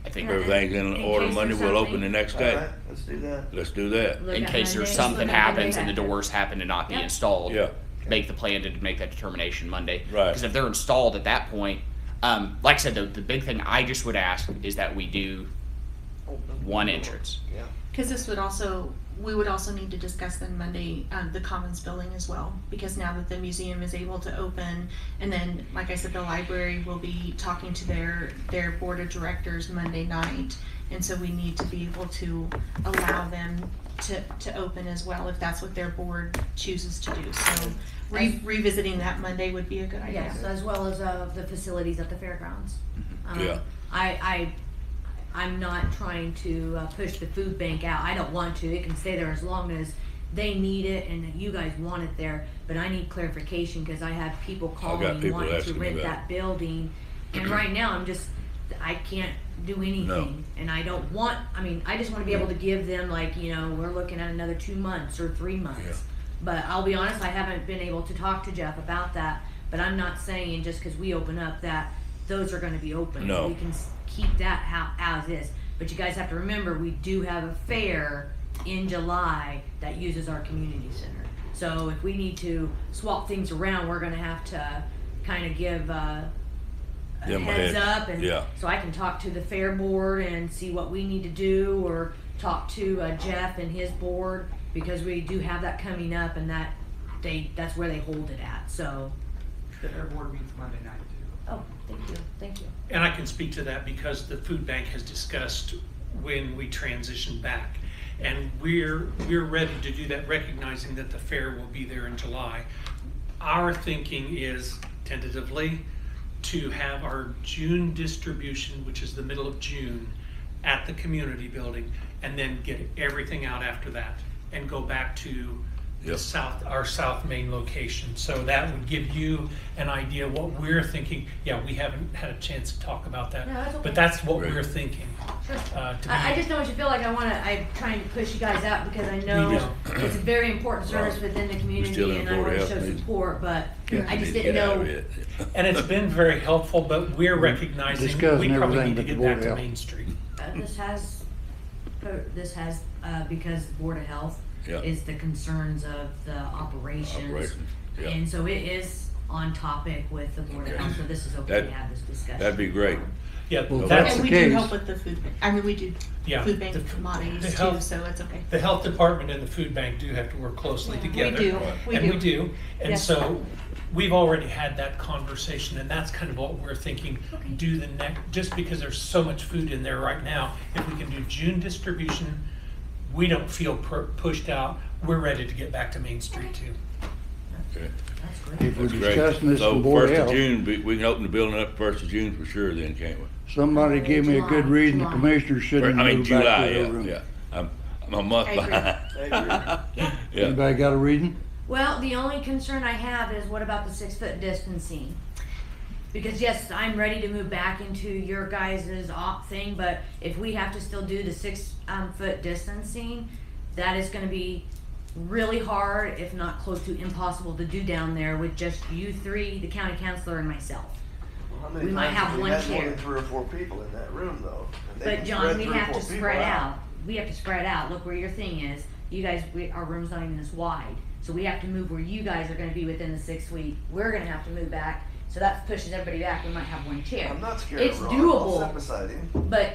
I think Yeah. Everything's in In order case Monday, there's we'll open something- the next All day. right, let's do that. Let's do that. Look in at case Monday, there's something look at Monday happens and the after. doors happen to not be Yep. installed, Yeah. make the plan to make that determination Monday. Right. Because if they're installed at that point, like I said, the big thing I just would ask is that we do one entrance. Yeah. Cause this would also, we would also need to discuss then Monday, the Commons building as well, because now that the museum is able to open, and then, like I said, the library will be talking to their board of directors Monday night, and so we need to be able to allow them to open as well, if that's what their board chooses to do, so revisiting that Monday would be a good idea. Yes, as well as, the facilities at the fairgrounds. Yeah. I'm not trying to push the food bank out. I don't want to. It can stay there as long as they need it and that you guys want it there. But I need clarification because I have people calling people wanting to asking rent about that building. And right now I can't do anything. No. And I don't want, I just want to be able to give them we're looking at another 2 months or 3 months. Yeah. But I'll be honest, I haven't been able to talk to Jeff about that. But I'm not saying just because we open up that those are going to be open. No. We can keep that as is. But you guys have to remember, we do have a fair in July that uses our community center. So if we need to swap things around, we're going to have to kind of give a Them a heads heads, up, and yeah. so I can talk to the fair board and see what we need to do, or talk to Jeff and his board, because we do have that coming up, and that's where they hold it at. So, The fair board meets Monday night too. oh, thank you. And I can speak to that because the food bank has discussed when we transition back. And we're ready to do that, recognizing that the fair will be there in July. Our thinking is tentatively to have our June distribution, which is the middle of June, at the community building, and then get everything out after that and go back to Yep. our South Main location. So that would give you an idea what we're thinking. Yeah, we haven't had a chance to talk about that, No, that's okay. but that's what Right. we're thinking. Sure. To I be- just don't want you to feel like I'm trying to push you guys out, because I know know. it's a very important service Right. within the still community, in and I Board want of to Health show meeting. support, but Yeah, I we just need to didn't get out know. of it. And it's been very helpful, but we're recognizing we Discussing probably everything need to but the get Board back of to Health. Main Street. This has because Board of Health Yeah. is the concerns of the operation. Operations. Yeah. And so it is on topic with the Board of Health, so this is okay That- to have this discussion. That'd be great. Yeah, Well, that's, And the we case. do help with the food, I mean, we do Yeah, food bank the commodities too, health- so it's okay. the health department and the food bank do have to work closely together. We do, And we do, and Yes. so we've already had that conversation, and that's kind of what we're thinking. Okay. Do the next, just because there's so much food in there right now, if we can do June distribution, we don't feel pushed out, we're ready to get back to Main Street too. Okay. That's great. If we're That's great. discussing this So in Board of 1st of Health, June, we can open the building up 1st of June for sure then, can't we? somebody give me a good July, reason the July. commissioners shouldn't I mean, move back July, to their yeah, room. yeah. I'm a month I agree. behind. I agree. Yeah. Anybody got a reason? Well, the only concern I have is what about the 6-foot distancing? Because yes, I'm ready to move back into your guys' op thing, but if we have to still do the 6-foot distancing, that is gonna be really hard, if not close to impossible to do down there with just you three, the county councilor and myself. Well, how many We might times have we one had more chair. than 3 or 4 people in that room though? And they But can John, spread we 3 or have 4 to people spread out. We have to spread out. Look where your thing is. You guys, our room's not even this wide. So we have to move where you guys are gonna be within the 6 feet. We're gonna have to move back. So that pushes everybody back. We might have one chair. I'm not scared It's of Ron, I'll doable. sit beside him. But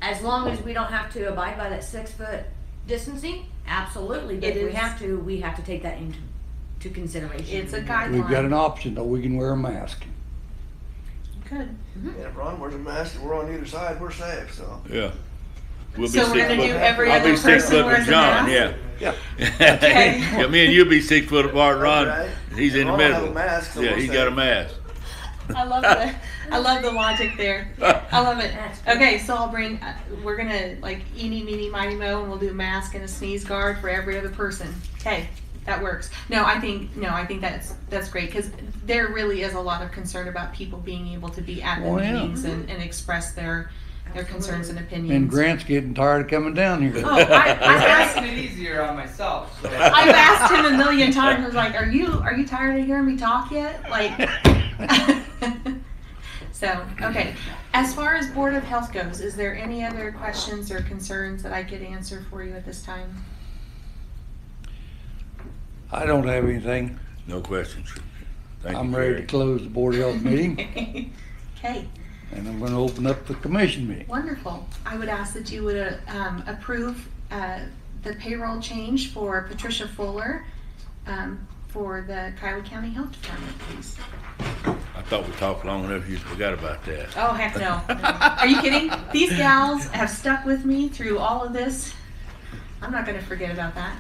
as long as we don't have to abide by that 6-foot distancing, absolutely. But It if we is- have to, we have to take that into consideration. It's a We've got an guideline. option though, we can wear a mask. Good. Yeah, if Ron wears a mask and we're on either side, we're safe, so. Yeah. We'll be So we're 6 gonna foot. do every I'll other be 6 person foot wears with a John, mask? yeah. Okay. Yeah, me and you'll be 6 foot apart, Ron. Right. He's in the Ron will have middle. a mask, so Yeah, we're he's got a safe. mask. I love the logic there. I love it. That's good. Okay, so I'll bring, we're gonna like eeny, meeny, miny, mo, and we'll do a mask and a sneeze guard for every other person. Okay, that works. No, I think that's great, because there really is a lot of concern about people being able to be at the Oh, yeah. meetings and express their concerns and opinions. And Grant's getting tired of coming down here. Oh, I've asked, it easier on myself. So. I've asked him a million times. I was like, "Are you tired of hearing me talk yet?" Like, so okay. As far as Board of Health goes, is there any other questions or concerns that I could answer for you at this time? I don't have anything. No questions. Thank you, I'm ready to Gary. close the Board of Health meeting, Okay, and I'm gonna open up the commission meeting. wonderful. I would ask that you would approve the payroll change for Patricia Fuller for the Kiowa County Health Department, please. I thought we talked long enough, you forgot about that. Oh, heck no. Are you kidding? These gals have stuck with me through all of this. I'm not going to forget about that.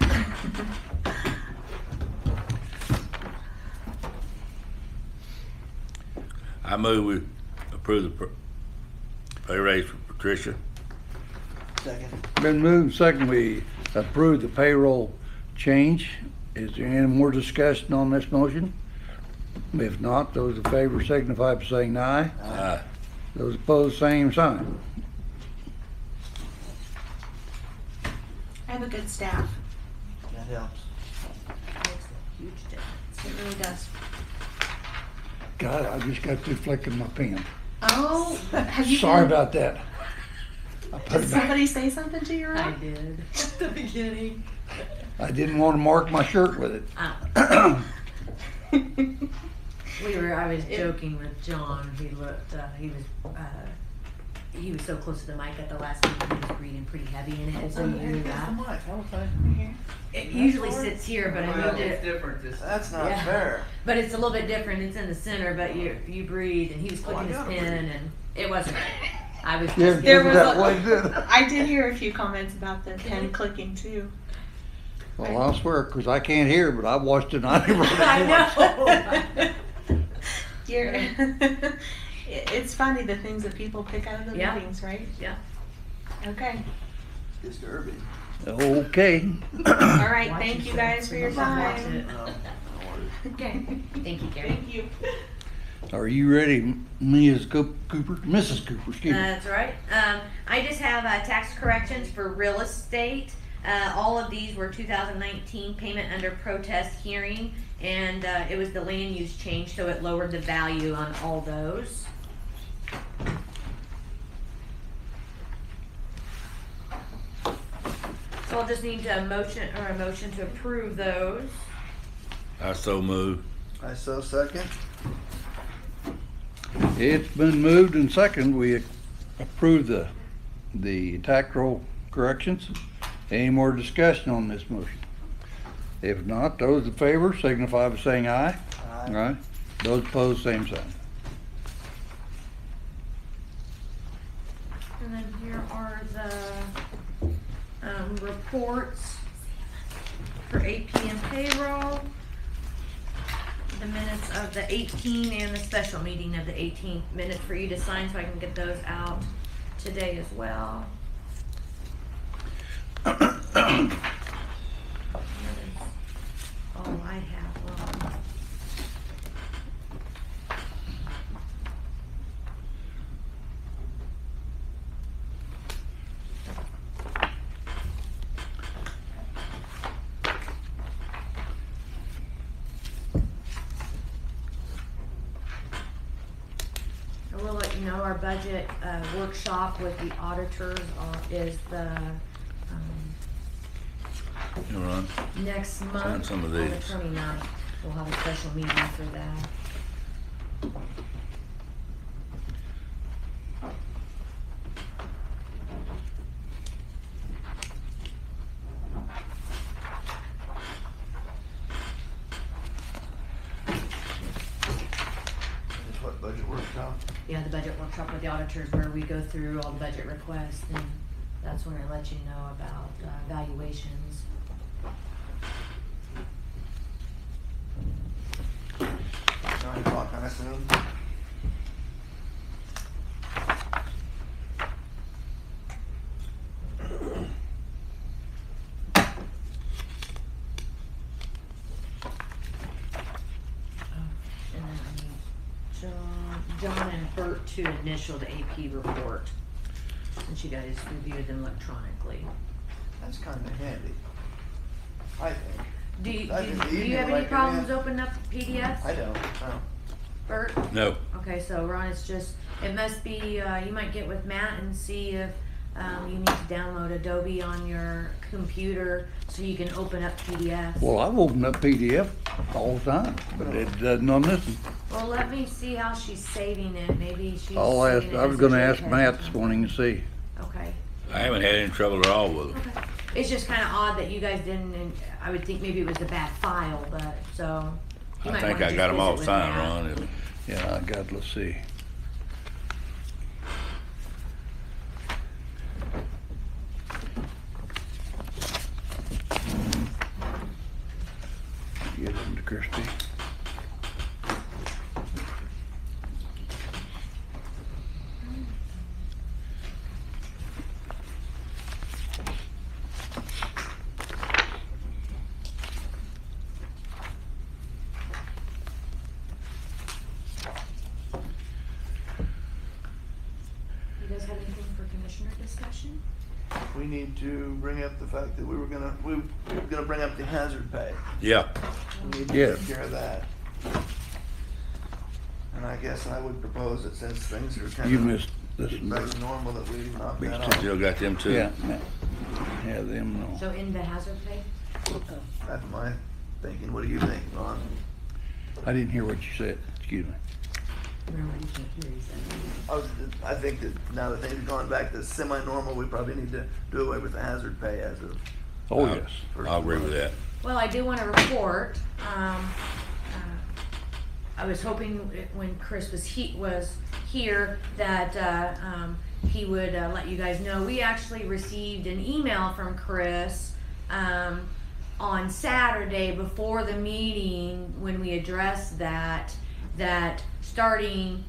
I move we approve the pay raise for Patricia. Second. Been moved, second, we approve the payroll change. Is there any more discussion on this motion? If not, those in favor signify by saying aye. Aye. Those opposed, same sign. I have a good staff. That helps. Makes a huge difference. It really does. God, I just got through flicking my pen. Oh, have you? Sorry about that. I put Did it back. somebody say something to you, I Rob? did at the beginning. I didn't want to mark my shirt with it. I was joking with John. He looked, he was so close to the mic at the last meeting, he was breathing pretty heavy in it, and so you knew that. It usually sits here, but I Well, moved it's it. different this time. That's not Yeah. fair. But it's a little bit different. It's in the center, but you breathe, and he was clicking his gotta pen, and it wasn't. I was Yeah, just. There was that a- way, did it? I did hear a few comments about the pen clicking too. Well, I'll swear, because I can't hear, but I watched it. I never I know. You're, it's funny the things that people pick out of the Yeah. meetings, right? Yeah. Okay. Disturbing. Okay. All right. Watch Thank you yourself. guys for your Watch time. it. Okay. Thank you, Gary. Thank you. Are you ready, Mrs. Cooper? Mrs. Cooper, excuse me. That's right. I just have tax corrections for real estate. All of these were 2019 payment under protest hearing, and it was the land use change, so it lowered the value on all those. So I'll just need a motion to approve those. I so move. I so second. It's been moved and second, we approve the tax roll corrections. Any more discussion on this motion? If not, those in favor signify by saying aye. Aye. Those opposed, same sign. And then here are the reports for AP and payroll. The minutes of the 18 and the special meeting of the 18th. Minutes for you to sign so I can get those out today as well. That is all I have, Ron. I will let you know our budget workshop with the auditors is the You know, Ron? next month Sign some of on the these. 29th. We'll have a special meeting for that. It's what, budget workshop? Yeah, the budget workshop with the auditors where we go through all the budget requests, and that's when I let you know about valuations. 9 o'clock, I assume. And then I need John and Bert to initial the AP report, since you guys reviewed them electronically. That's kind of handy, I think. Do you, I think the you email have any like it problems is. opening up PDFs? I don't, no. Bert? No. Okay, so Ron, it's just, it must be, you might get with Matt and see if, you need to download Adobe on your computer so you can open up PDFs. Well, I've opened up PDF all the time, but it doesn't on this one. Well, let me see how she's saving it, maybe she's I'll ask, saving it I was as a gonna ask JPEG. Matt this morning and see. Okay, I haven't had any trouble at all with them. okay. It's just kinda odd that you guys didn't, and I would think maybe it was a bad file, but, so. you I might think wanna I just got them all visit with signed, Matt. Ron. Yeah, I got, let's see. Get them to Christie. You guys have anything for commissioner discussion? We need to bring up the fact that we were gonna bring up the hazard pay. Yeah. We need to Yes. take care of that. And I guess I would propose that since things are kind You of missed this back to one. normal, that we knock These that two. off. Still got them too? Yeah, yeah, them, no. So in the hazard pay? That's my thinking. What do you think, Ron? I didn't hear what you said, excuse me. Remember, you can't hear, he said. I think that now that things have gone back to semi-normal, we probably need to do away with the hazard pay as of. Oh, I'll- yes. I'll agree with that. Well, I do want to report, I was hoping when Chris was here that, he would, let you guys know. We actually received an email from Chris, on Saturday before the meeting when we addressed that starting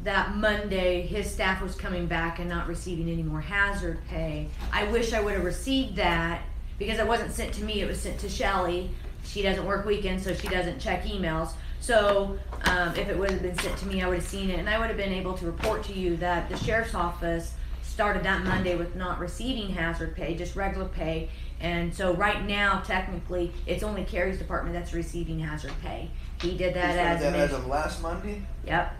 that Monday, his staff was coming back and not receiving any more hazard pay. I wish I would have received that because it wasn't sent to me, it was sent to Shelley. She doesn't work weekends, so she doesn't check emails. So, if it would have been sent to me, I would have seen it and I would have been able to report to you that the sheriff's office started that Monday with not receiving hazard pay, just regular pay. And so right now, technically, it's only Carrie's department that's receiving hazard pay. He did that Is as. as of last Monday? Yep.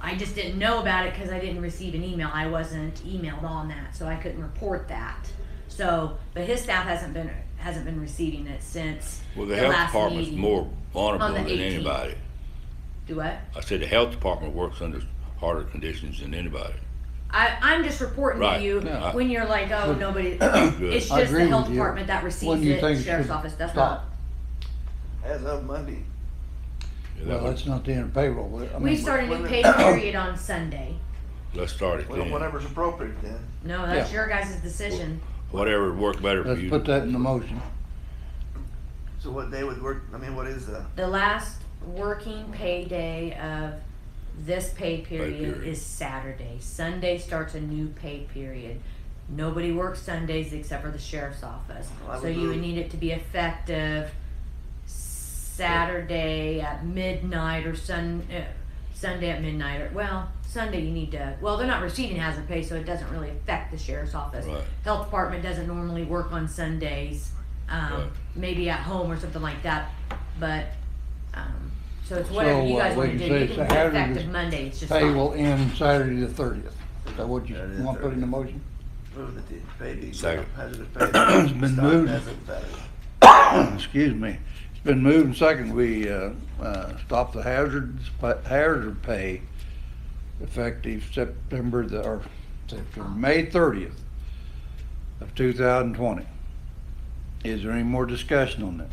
I just didn't know about it because I didn't receive an email. I wasn't emailed on that, so I couldn't report that. So, but his staff hasn't hasn't been receiving it since Well, the the health last department's meeting. more vulnerable on the than 18th. anybody. Do what? I said the health department works under harder conditions than anybody. I'm just reporting Right. to you Yeah. when you're like, oh, nobody, it's I just agree the health with you. department that When receives do you it, think it sheriff's should office, that's stop? As of Monday. Yeah, that Well, would- that's not the end of payroll. I not. We mean, start a new when- pay period on Sunday. Let's start it Well, then. whatever's appropriate then. No, that's Yeah. your guys' decision. Whatever would work better for Let's you. put that in the motion. So what day would work, I mean, what is The last working payday of this pay period period. is Saturday. Sunday starts a new pay period. Nobody works Sundays except for the sheriff's office. Well, I So would you would move- need it to be effective Saturday at midnight or Sunday at midnight, or, well, Sunday you need to, well, they're not receiving hazard pay, so it doesn't really affect the sheriff's office. Right. Health department doesn't normally work on Sundays, Right. maybe at home or something like that, but, so it's whatever So, you guys we wanna can do, say you it's can a be hazardous effective Monday, it's just Pay not. will end Saturday the 30th. Is that what you That is want to put in the motion? move that the pay be, Second. hazardous pay. It's been start moved. as of Saturday. Excuse me. It's been moved and second. We stop the hazard pay effective May 30th of 2020. Is there any more discussion on that?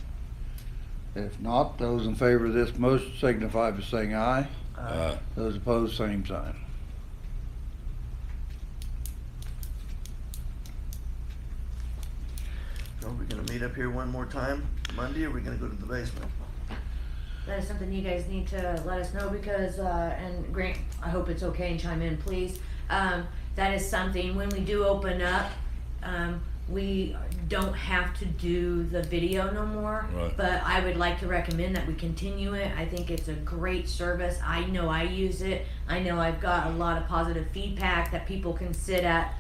If not, those in favor of this motion signify by saying aye. Those opposed, same sign. So are we gonna meet up here one more time Monday, or are we gonna go to the basement? That is something you guys need to let us know because, and Grant, I hope it's okay and chime in, please. That is something, when we do open up, we don't have to do the video no more. Right. But I would like to recommend that we continue it. I think it's a great service. I know I use it. I know I've got a lot of positive feedback that people can sit at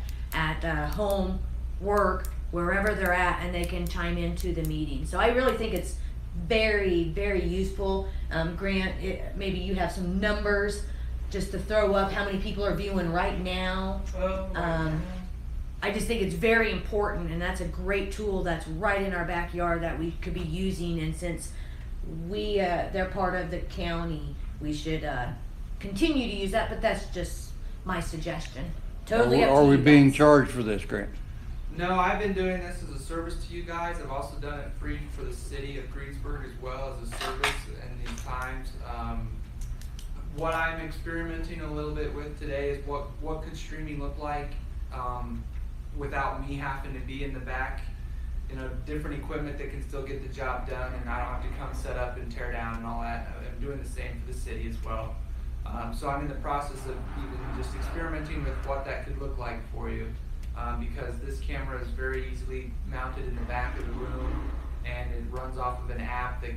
home, work, wherever they're at, and they can chime into the meeting. So I really think it's very, very useful. Grant, maybe you have some numbers just to throw up how many people are viewing right now. I just think it's very important, and that's a great tool that's right in our backyard that we could be using. And since they're part of the county, we should continue to use that. But that's just my suggestion. Totally up to Are we you being guys. charged for this, Grant? No, I've been doing this as a service to you guys. I've also done it free for the city of Greensburg as well as a service in these times. What I'm experimenting a little bit with today is what could streaming look like without me having to be in the back. You know, different equipment that can still get the job done, and I don't have to come set up and tear down and all that. I'm doing the same for the city as well. So I'm in the process of even just experimenting with what that could look like for you. Because this camera is very easily mounted in the back of the room, and it runs off of an app that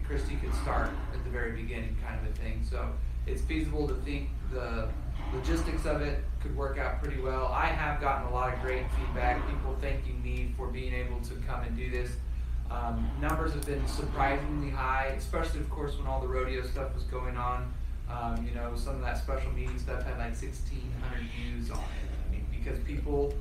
Christy could start at the very beginning, kind of a thing. So it's feasible to think the logistics of it could work out pretty well. I have gotten a lot of great feedback, people thanking me for being able to come and do this. Numbers have been surprisingly high, especially of course when all the rodeo stuff was going on. You know, some of that special meeting stuff had like 1,600 views on it. I mean, because people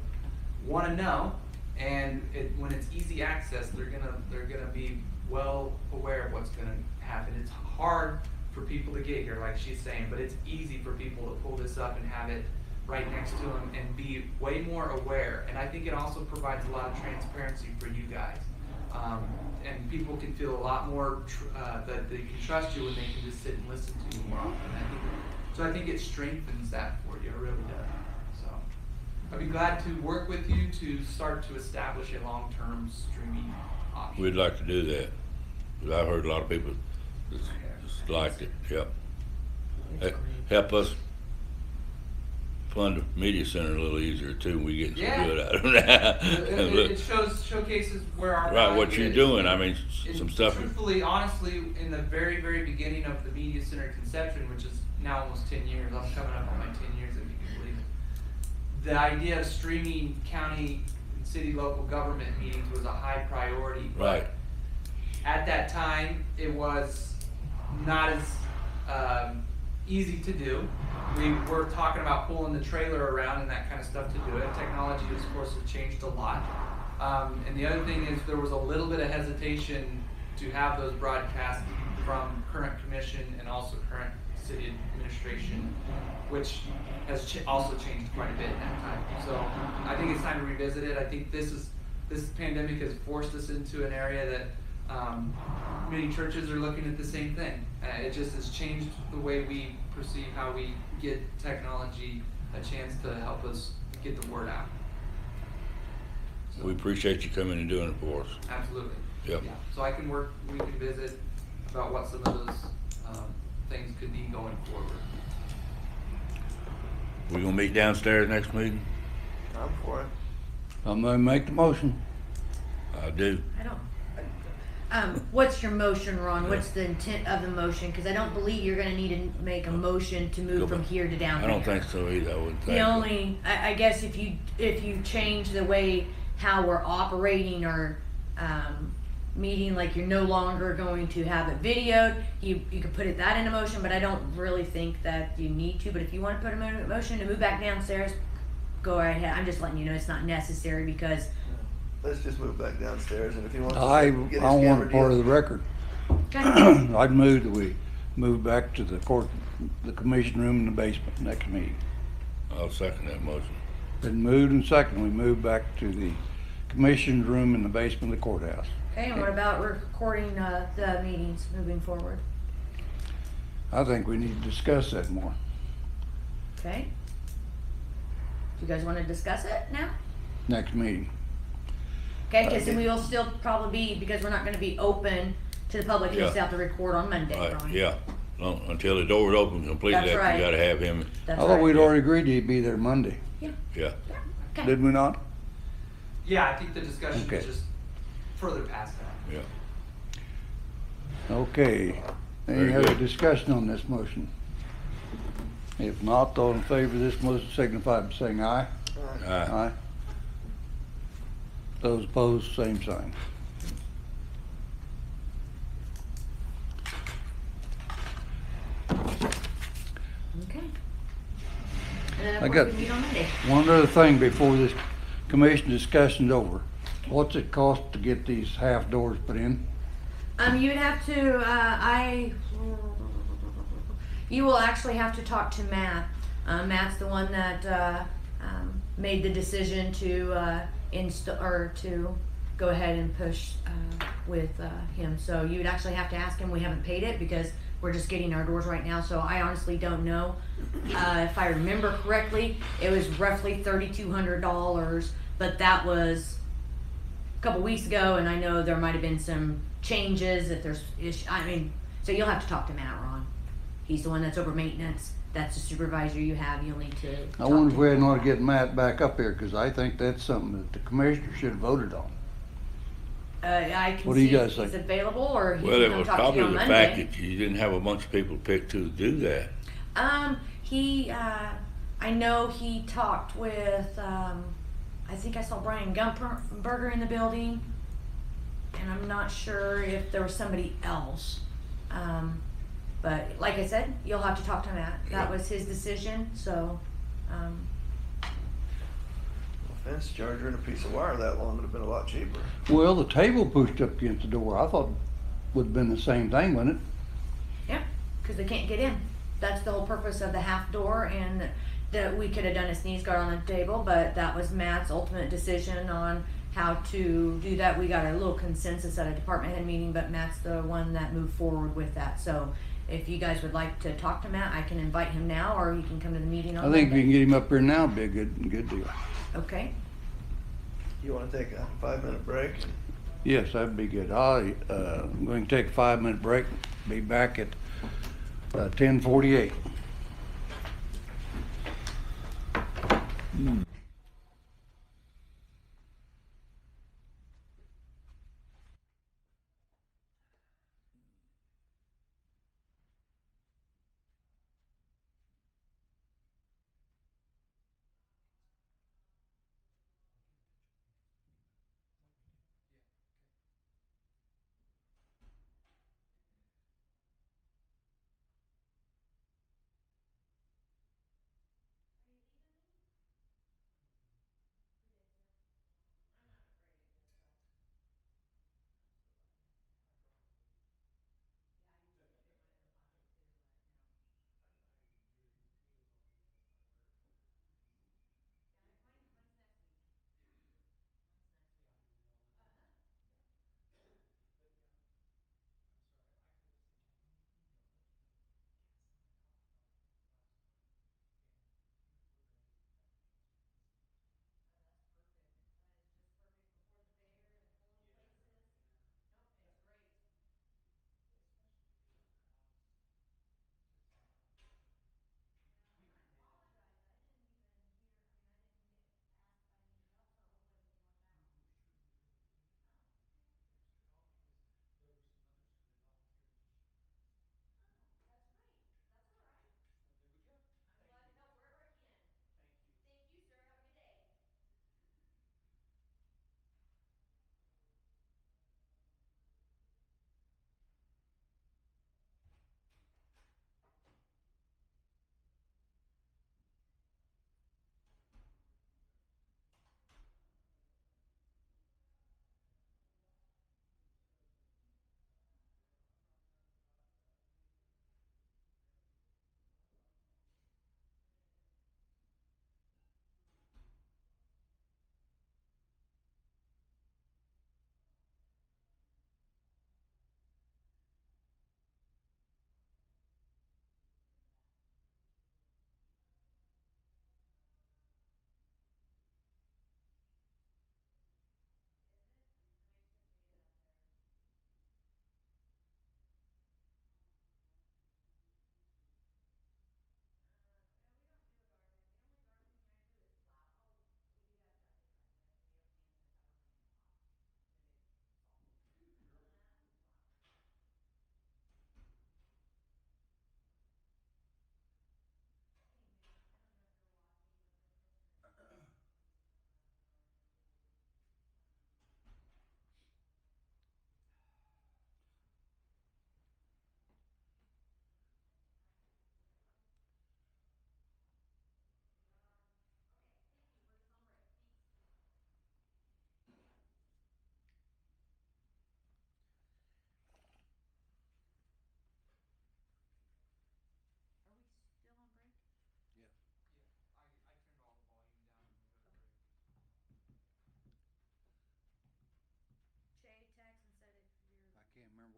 want to know, and when it's easy access, they're gonna be well aware of what's gonna happen. It's hard for people to get here, like she's saying, but it's easy for people to pull this up and have it right next to them and be way more aware. And I think it also provides a lot of transparency for you guys. And people can feel a lot more that they can trust you when they can just sit and listen to you more often. I think it strengthens that for you. It really does. So I'd be glad to work with you to start to establish a long-term streaming option. We'd like to do that. 'Cause I've heard a lot of people just liked it, yep. Help us fund the media center a little easier too, we get some Yeah. good out of that. It showcases where our Right, what value you're is. doing, I mean, And some stuff. truthfully, honestly, in the very, very beginning of the media center conception, which is now almost 10 years, I'm coming up on my 10 years if you can believe it. The idea of streaming county and city local government meetings was a high priority. but Right. At that time, it was not as easy to do. We were talking about pulling the trailer around and that kind of stuff to do it. Technology, of course, has changed a lot. And the other thing is there was a little bit of hesitation to have those broadcasts from current commission and also current city administration, which has also changed quite a bit in that time. So I think it's time to revisit it. I think this pandemic has forced us into an area that many churches are looking at the same thing. It just has changed the way we perceive how we get technology a chance to help us get the word out. So, We appreciate you coming and doing it for us. absolutely. Yep. Yeah. So we can visit about what some of those things could be going forward. We gonna meet downstairs next meeting? I'm for it. I'm gonna make the motion. I do. I don't. What's your motion, Ron? What's the intent of the motion? Because I don't believe you're gonna need to make a motion to move from here to down I there. don't think so either, I wouldn't think. The only, I guess if you change the way how we're operating our meeting, like you're no longer going to have it videoed, you could put that in a motion, but I don't really think that you need to. But if you want to put a motion to move back downstairs, go right ahead. I'm just letting you know it's not necessary because Let's just move back downstairs, and if he wants I to get his want camera it part of deal. the record. okay. I'd move that we move back to the commission room in the basement next meeting. I'll second that motion. Been moved and second, we move back to the commission's room in the basement of the courthouse. Okay, and what about recording the meetings moving forward? I think we need to discuss that more. Okay. Do you guys want to discuss it now? Next meeting. Okay, because then we will still probably be, because we're not going to be open to the public, you'll Yeah. still have to record on Monday, Right, Ron. yeah. Until the door's open completely, That's you right. gotta have him, That's I thought right. we'd already agreed he'd be there Monday, yeah. Okay. did we not? Yeah, I think the discussion Okay. is just further past that. Yeah. Okay, any Very other good. discussion on this motion? If not, those in favor of this motion signify by saying aye. Aye. Those opposed, same sign. Okay. And then I of got- course we meet on Monday. One other thing before this commission discussion's over. What's it cost to get these half doors put in? You would have to, you will actually have to talk to Matt. Matt's the one that, made the decision to, to go ahead and push, with, him. So you would actually have to ask him. We haven't paid it because we're just getting our doors right now, so I honestly don't know. If I remember correctly, it was roughly $3,200, but that was a couple weeks ago, and I know there might have been some changes if there's so you'll have to talk to Matt, Ron. He's the one that's over maintenance. That's the supervisor you have. You'll need to I talk wonder to if we him. hadn't ought to get Matt back up here, cause I think that's something that the commissioner should have voted on. I can What do you see guys if think? he's available, or he Well, can it come was talk to you probably on the Monday. fact that you didn't have a bunch of people picked to do that. I know he talked with, I think I saw Brian Gumperberger in the building, and I'm not sure if there was somebody else. But like I said, you'll have to talk to Matt. That Yeah. was his decision, so, A fence charger and a piece of wire that long would have been a lot cheaper. Well, the table pushed up against the door, I thought would have been the same thing, wouldn't it? yeah, cause they can't get in. That's the whole purpose of the half door, and that we could have done a sneeze guard on the table, but that was Matt's ultimate decision on how to do that. We got a little consensus at a department head meeting, but Matt's the one that moved forward with that. So if you guys would like to talk to Matt, I can invite him now, or he can come to the meeting on I think if you Monday. can get him up here now, it'd be a good deal. Okay, You wanna take a 5-minute break? Yes, that'd be good. I'm going to take a 5-minute break, be back at 10:48.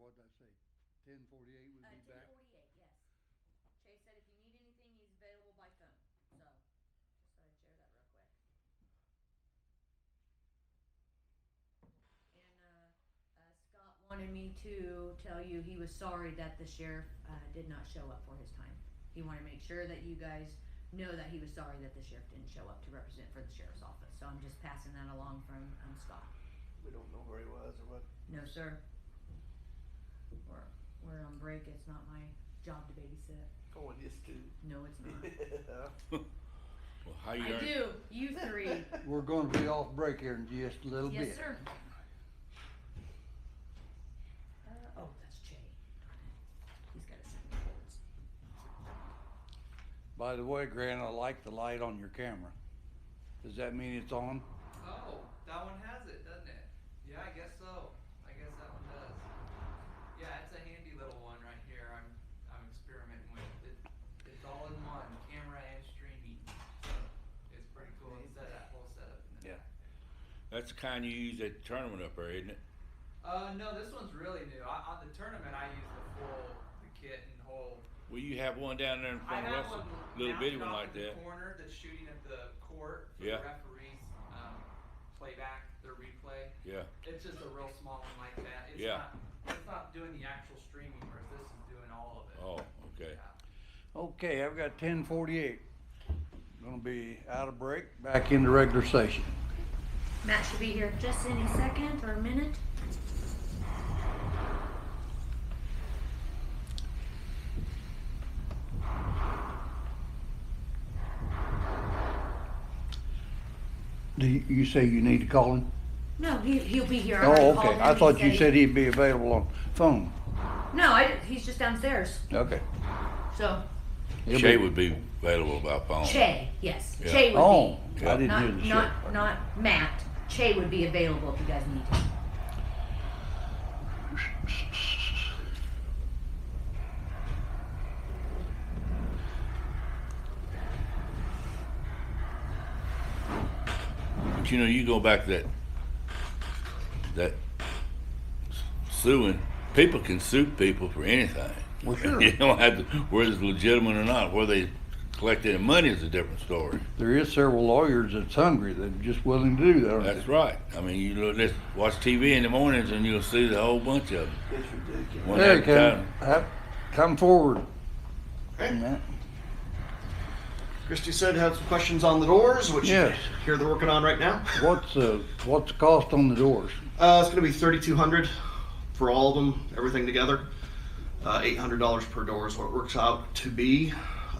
what'd I say? 10:48 would be back? 10:48, yes. Chase said if you need anything, he's available by phone, so, just thought I'd share that real quick. And, Scott wanted me to tell you he was sorry that the sheriff, did not show up for his time. He wanted to make sure that you guys know that he was sorry that the sheriff didn't show up to represent for the sheriff's office, so I'm just passing that along from, Scott. We don't know where he was or what. No, sir. We're on break, it's not my job to babysit. Oh, it is too. No, it's not. Well, how you I earn- do, you three. We're gonna be off break here in just a little bit. Yes, sir. Oh, that's Jay. He's got to send me quotes. By the way, Grant, I like the light on your camera. Does that mean it's on? Oh, that one has it, doesn't it? Yeah, I guess so. I guess that one does. Yeah, it's a handy little one right here. I'm experimenting with it. It's all in one, camera and streaming. So it's pretty cool. It's that whole setup in the Yeah. back. That's the kind you use at the tournament up there, isn't it? No, this one's really new. On the tournament, I use the kit and whole. Well, you have one down there in I front of have Russell, one little bitty mounted one off like in the that. corner that's shooting at the court for Yeah. the referees playback, their replay. Yeah. It's just a real small one like that. It's Yeah. It's not doing the actual streaming, whereas this is doing all of it. Oh, okay. Yeah. Okay, I've got 10:48. Gonna be out of break, back into regular session. Matt should be here just any second or a minute. Do you say you need to call him? No, he'll be here. I already Oh, called okay. him. I He thought you said he'd be available on phone. No, he's just downstairs. Okay. So, He'll Shay be- would be available by phone. Che, yes. Yeah. Che would Oh, be. I didn't hear the Not, Shay. not Matt. Che would be available if you guys need him. But you know, you go back to that suing. People can sue people for anything. Well, sure. You don't have to, whether it's legitimate or not. Whether they collect any money is a different story. There is several lawyers that's hungry that are just willing to do that, aren't That's they? right. I mean, you look, let's watch TV in the mornings and you'll see the whole bunch of them. It's ridiculous. One Hey, at a time. come forward. Okay. Matt. Christy said had some questions on the doors, which Yes. here they're working on right now. What's the cost on the doors? It's going to be $3,200 for all of them, everything together. $800 per door is what it works out to be.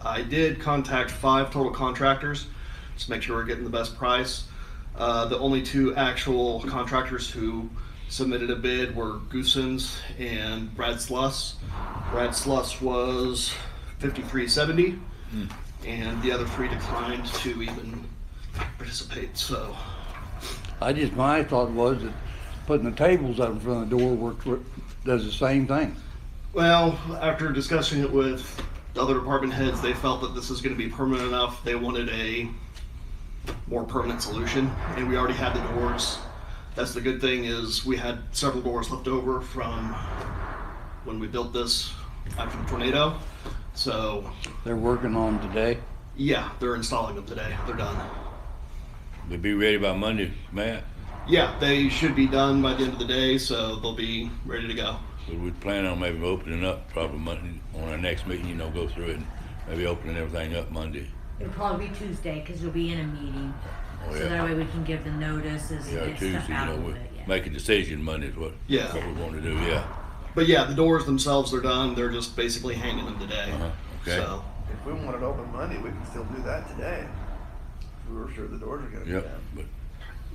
I did contact 5 total contractors to make sure we're getting the best price. The only 2 actual contractors who submitted a bid were Goosens and Brad Sluss. Brad Sluss was $53.70. And the other 3 declined to even participate. So My thought was that putting the tables up in front of the door does the same thing. well, after discussing it with the other department heads, they felt that this is going to be permanent enough. They wanted a more permanent solution, and we already had the doors. That's the good thing, is we had several doors left over from when we built this after the tornado. So They're working on today. yeah, they're installing them today. They're done. They'll be ready by Monday, Matt. Yeah, they should be done by the end of the day, so they'll be ready to go. But we plan on maybe opening up probably Monday on our next meeting. Go through it and maybe opening everything up Monday. It'll probably be Tuesday because you'll be in a meeting. Oh, So yeah. that way we can give the notices Yeah, and get Tuesday. stuff out a We'll little bit. Yeah. make a decision Monday is what Yeah. what we want to do. Yeah. But yeah, the doors themselves are done. They're just basically hanging them today. Okay. So If we wanted open Monday, we can still do that today. If we were sure the doors are gonna be Yep. down. But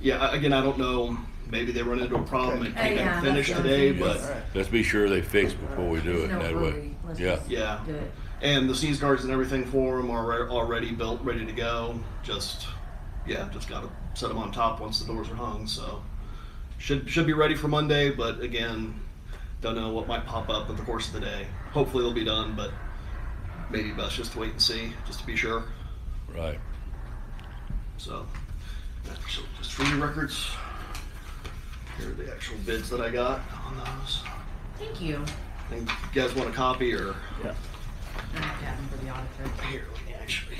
yeah, again, I don't know. Maybe they run into a problem and can't Yeah, finish that's the today, other but thing. Alright. let's be sure they fix before we do it. There's no That way. hurry. Let's Yeah. just Yeah. do it. and the seize guards and everything for them are already built, ready to go. Just gotta set them on top once the doors are hung. So should be ready for Monday. But again, don't know what might pop up in the course of the day. Hopefully they'll be done, but maybe best just to wait and see, just to be sure. Right. So just for your records, here are the actual bids that I got on those. Thank you. And you guys want a copy or? Yeah. I have to have them for the auditor. Here, let me actually.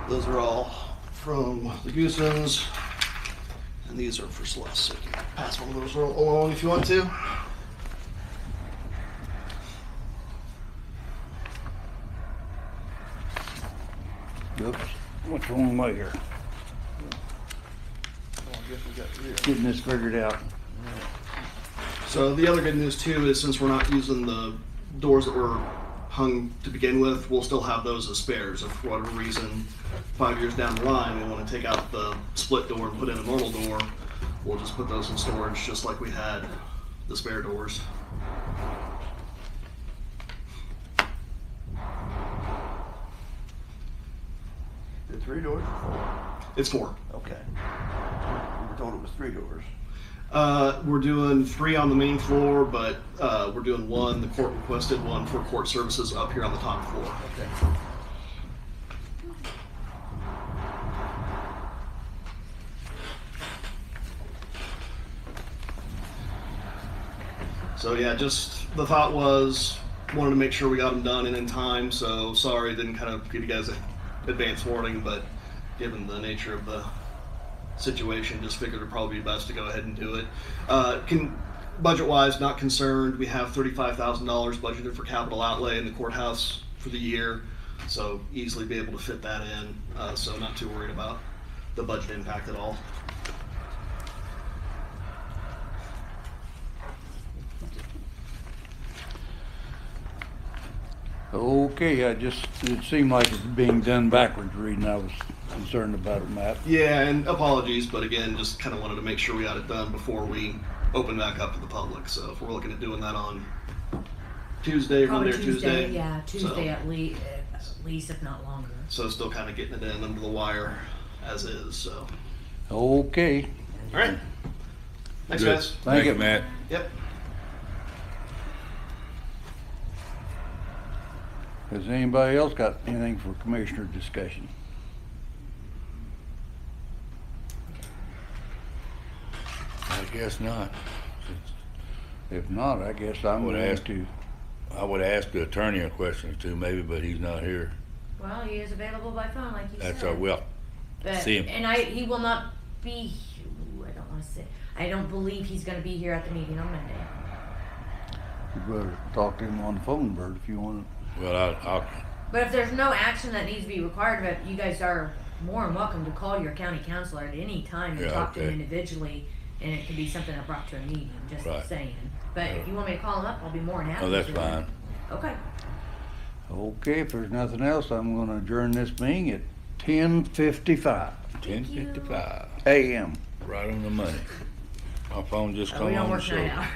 Those are all from the Goosens, and these are for Celeste. So you can pass one of those along if you want to. Oops, what's the wrong way here? Getting this figured out. So the other good news too is since we're not using the doors that were hung to begin with, we'll still have those as spares. If for whatever reason, 5 years down the line, we want to take out the split door and put in a normal door, we'll just put those in storage just like we had the spare doors. The 3 doors or 4? It's 4. Okay. We were told it was 3 doors. We're doing 3 on the main floor, but we're doing 1. The court requested 1 for court services up here on the top floor. Okay. So yeah, just the thought was wanted to make sure we got them done and in time. So sorry, didn't kind of give you guys an advance warning, but given the nature of the situation, just figured it'd probably be best to go ahead and do it. Budget-wise, not concerned. We have $35,000 budgeted for capital outlay in the courthouse for the year, so easily be able to fit that in. So not too worried about the budget impact at all. Okay, it seemed like it's being done backwards reading. I was concerned about it, Matt. Yeah, and apologies, but again, just kind of wanted to make sure we got it done before we open back up to the public. So if we're looking at doing that on Tuesday, Probably Monday or Tuesday. Yeah, Tuesday So- at least, if not longer. So still kind of getting it in under the wire as is, so. Okay. All right. Thanks, Good. guys. Thank you, you. Matt. Yep. Has anybody else got anything for commissioner discussion? I guess not. If not, I guess I'm Would going ask- to. I would ask the attorney a question or two maybe, but he's not here. Well, he is available by phone, like you That's said. our, well, But, see him. and he will not be, I don't wanna say, I don't believe he's gonna be here at the meeting on Monday. You better talk to him on the phone, Bert, if you want well, I'll, But if there's no action that needs to be required, but you guys are more than welcome to call your county counselor at any time and Yeah, talk to him okay. individually, and it could be something I brought to a meeting, just Right. saying. But if you want me to call him up, I'll be more than happy oh, that's to. fine. Okay. to. Okay, if there's nothing else, I'm gonna adjourn this meeting at 10:55 10:55, a.m. right on the money. My phone just Oh, come we don't on work the show. night hours.